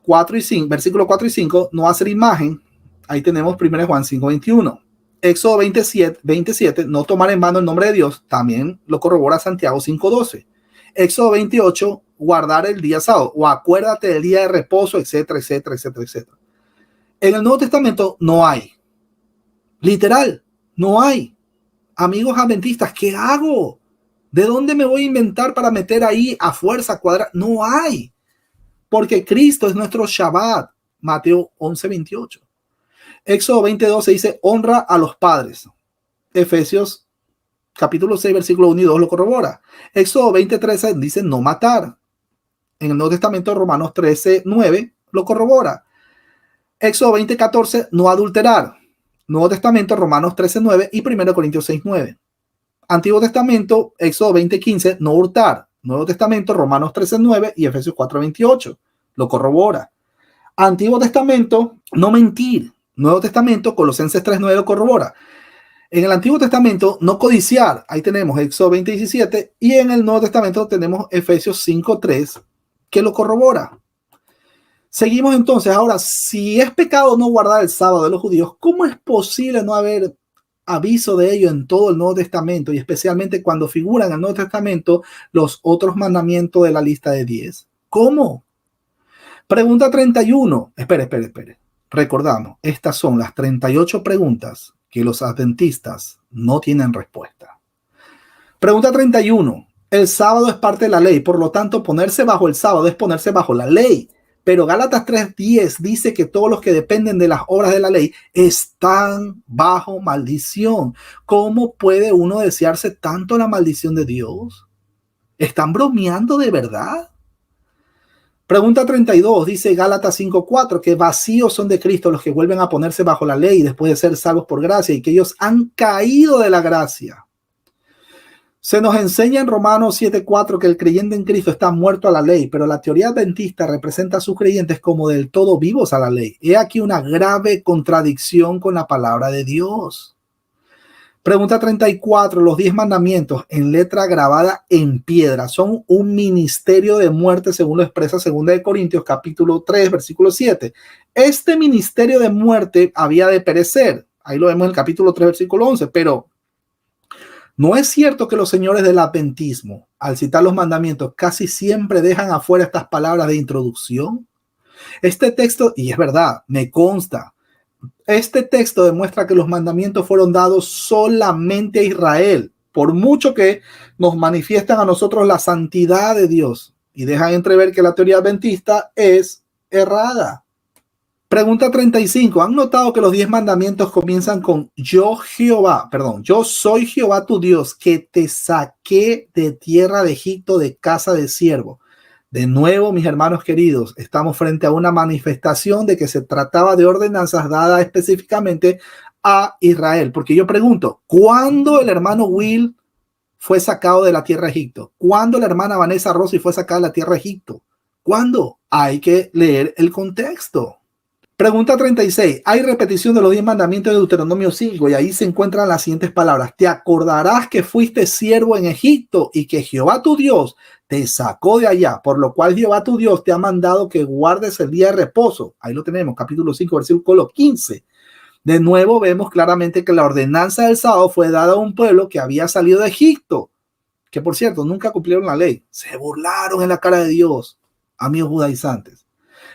4 y 5, versículo 4 y 5, no hacer imagen Ahí tenemos 1 Juan 5:21. Éxodo 27, no tomar en vano el nombre de Dios, también lo corrobora Santiago 5:12. Éxodo 28, guardar el día sábado, o acuérdate del día de reposo, etcétera, etcétera, etcétera, etcétera. En el Nuevo Testamento no hay. Literal, no hay. Amigos adventistas, ¿qué hago? ¿De dónde me voy a inventar para meter ahí a fuerza cuadrada? No hay. Porque Cristo es nuestro Shabbat. Mateo 11:28. Éxodo 20:12 dice, honra a los padres. Efesios capítulo 6, versículo 1 y 2 lo corrobora. Éxodo 20:13 dice no matar. En el Nuevo Testamento, Romanos 13:9 lo corrobora. Éxodo 20:14 no adulterar. Nuevo Testamento, Romanos 13:9 y 1 Corintios 6:9. Antiguo Testamento, Éxodo 20:15 no hurtar. Nuevo Testamento, Romanos 13:9 y Efesios 4:28 lo corrobora. Antiguo Testamento, no mentir. Nuevo Testamento, Colosenses 3:9 lo corrobora. En el Antiguo Testamento, no codiciar. Ahí tenemos Éxodo 20:17 y en el Nuevo Testamento tenemos Efesios 5:3 que lo corrobora. Seguimos entonces. Ahora, si es pecado no guardar el sábado de los judíos, ¿cómo es posible no haber aviso de ello en todo el Nuevo Testamento y especialmente cuando figuran en el Nuevo Testamento los otros mandamientos de la lista de 10? ¿Cómo? Pregunta 31. Espere. Recordamos, estas son las 38 preguntas que los adventistas no tienen respuesta. Pregunta 31. El sábado es parte de la ley, por lo tanto, ponerse bajo el sábado es ponerse bajo la ley. Pero Gálatas 3:10 dice que todos los que dependen de las obras de la ley están bajo maldición. ¿Cómo puede uno desearse tanto la maldición de Dios? ¿Están bromeando de verdad? Pregunta 32, dice Gálatas 5:4, que vacíos son de Cristo los que vuelven a ponerse bajo la ley después de ser salvos por gracia y que ellos han caído de la gracia. Se nos enseña en Romanos 7:4 que el creyente en Cristo está muerto a la ley, pero la teoría adventista representa a sus creyentes como del todo vivos a la ley. He aquí una grave contradicción con la palabra de Dios. Pregunta 34. Los 10 mandamientos en letra grabada en piedra son un ministerio de muerte, según lo expresa 2 Corintios capítulo 3, versículo 7. Este ministerio de muerte había de perecer. Ahí lo vemos en el capítulo 3, versículo 11, pero ¿no es cierto que los señores del adventismo, al citar los mandamientos, casi siempre dejan afuera estas palabras de introducción? Este texto, y es verdad, me consta, este texto demuestra que los mandamientos fueron dados solamente a Israel, por mucho que nos manifiestan a nosotros la santidad de Dios y dejan entrever que la teoría adventista es errada. Pregunta 35. ¿Han notado que los 10 mandamientos comienzan con yo soy Jehová tu Dios, que te saqué de tierra de Egipto, de casa de siervo? De nuevo, mis hermanos queridos, estamos frente a una manifestación de que se trataba de ordenanzas dadas específicamente a Israel. Porque yo pregunto, ¿cuándo el hermano Will fue sacado de la tierra de Egipto? ¿Cuándo la hermana Vanessa Rossi fue sacada de la tierra de Egipto? ¿Cuándo? Hay que leer el contexto. Pregunta 36. Hay repetición de los 10 mandamientos de Deuteronomio 5 y ahí se encuentran las siguientes palabras. Te acordarás que fuiste siervo en Egipto y que Jehová tu Dios te sacó de allá, por lo cual Jehová tu Dios te ha mandado que guardes el día de reposo. Ahí lo tenemos, capítulo 5, versículo 15. De nuevo vemos claramente que la ordenanza del sábado fue dada a un pueblo que había salido de Egipto, que por cierto nunca cumplieron la ley. Se burlaron en la cara de Dios, amigos judaizantes.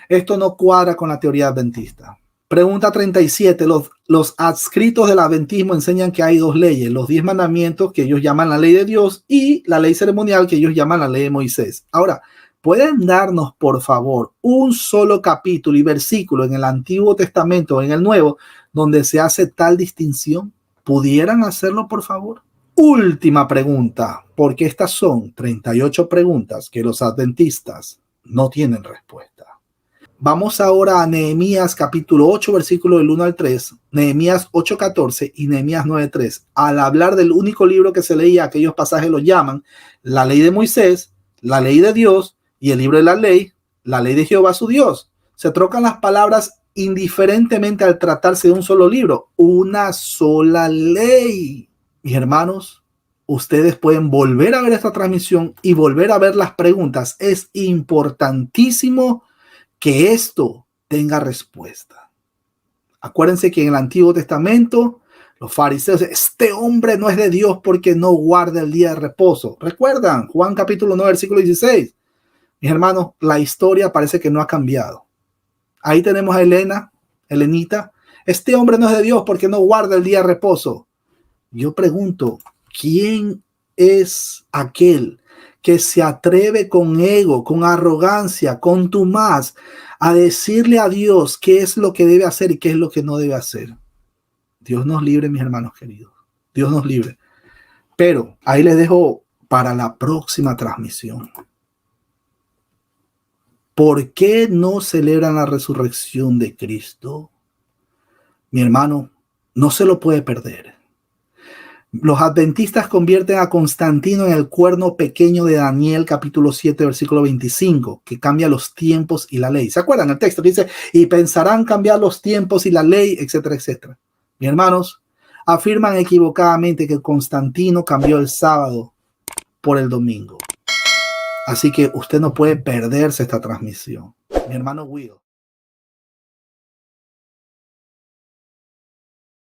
Esto no cuadra con la teoría adventista. Pregunta 37. Los adscritos del adventismo enseñan que hay 2 leyes, los 10 mandamientos que ellos llaman la ley de Dios y la ley ceremonial que ellos llaman la ley de Moisés. Ahora, ¿pueden darnos, por favor, un solo capítulo y versículo en el Antiguo Testamento o en el Nuevo donde se hace tal distinción? ¿Pudieran hacerlo, por favor? Última pregunta, porque estas son 38 preguntas que los adventistas no tienen respuesta. Vamos ahora a Nehemías capítulo 8, versículo del 1 al 3, Nehemías 8:14 y Nehemías 9:3. Al hablar del único libro que se leía, aquellos pasajes lo llaman la ley de Moisés, la ley de Dios y el libro de la ley de Jehová su Dios. Se trocan las palabras indiferentemente al tratarse de un solo libro, una sola ley. Mis hermanos, ustedes pueden volver a ver esta transmisión y volver a ver las preguntas. Es importantísimo que esto tenga respuesta. Acuérdense que en el Antiguo Testamento los fariseos, este hombre no es de Dios porque no guarda el día de reposo. ¿Recuerdan? Juan capítulo 9, versículo 16. Mis hermanos, la historia parece que no ha cambiado. Ahí tenemos a Helenita. Este hombre no es de Dios porque no guarda el día de reposo. Yo pregunto, ¿quién es aquel que se atreve con ego, con arrogancia, con contumaz a decirle a Dios qué es lo que debe hacer y qué es lo que no debe hacer? Dios nos libre, mis hermanos queridos. Dios nos libre. Pero ahí les dejo para la próxima transmisión. ¿Por qué no celebran la resurrección de Cristo? Mi hermano, no se lo puede perder. Los adventistas convierten a Constantino en el cuerno pequeño de Daniel capítulo 7 versículo 25, que cambia los tiempos y la ley. ¿Se acuerdan el texto que dice, y pensarán cambiar los tiempos y la ley, etcétera, etcétera? Mis hermanos, afirman equivocadamente que Constantino cambió el sábado por el domingo. Así que usted no puede perderse esta transmisión. Mi hermano Will.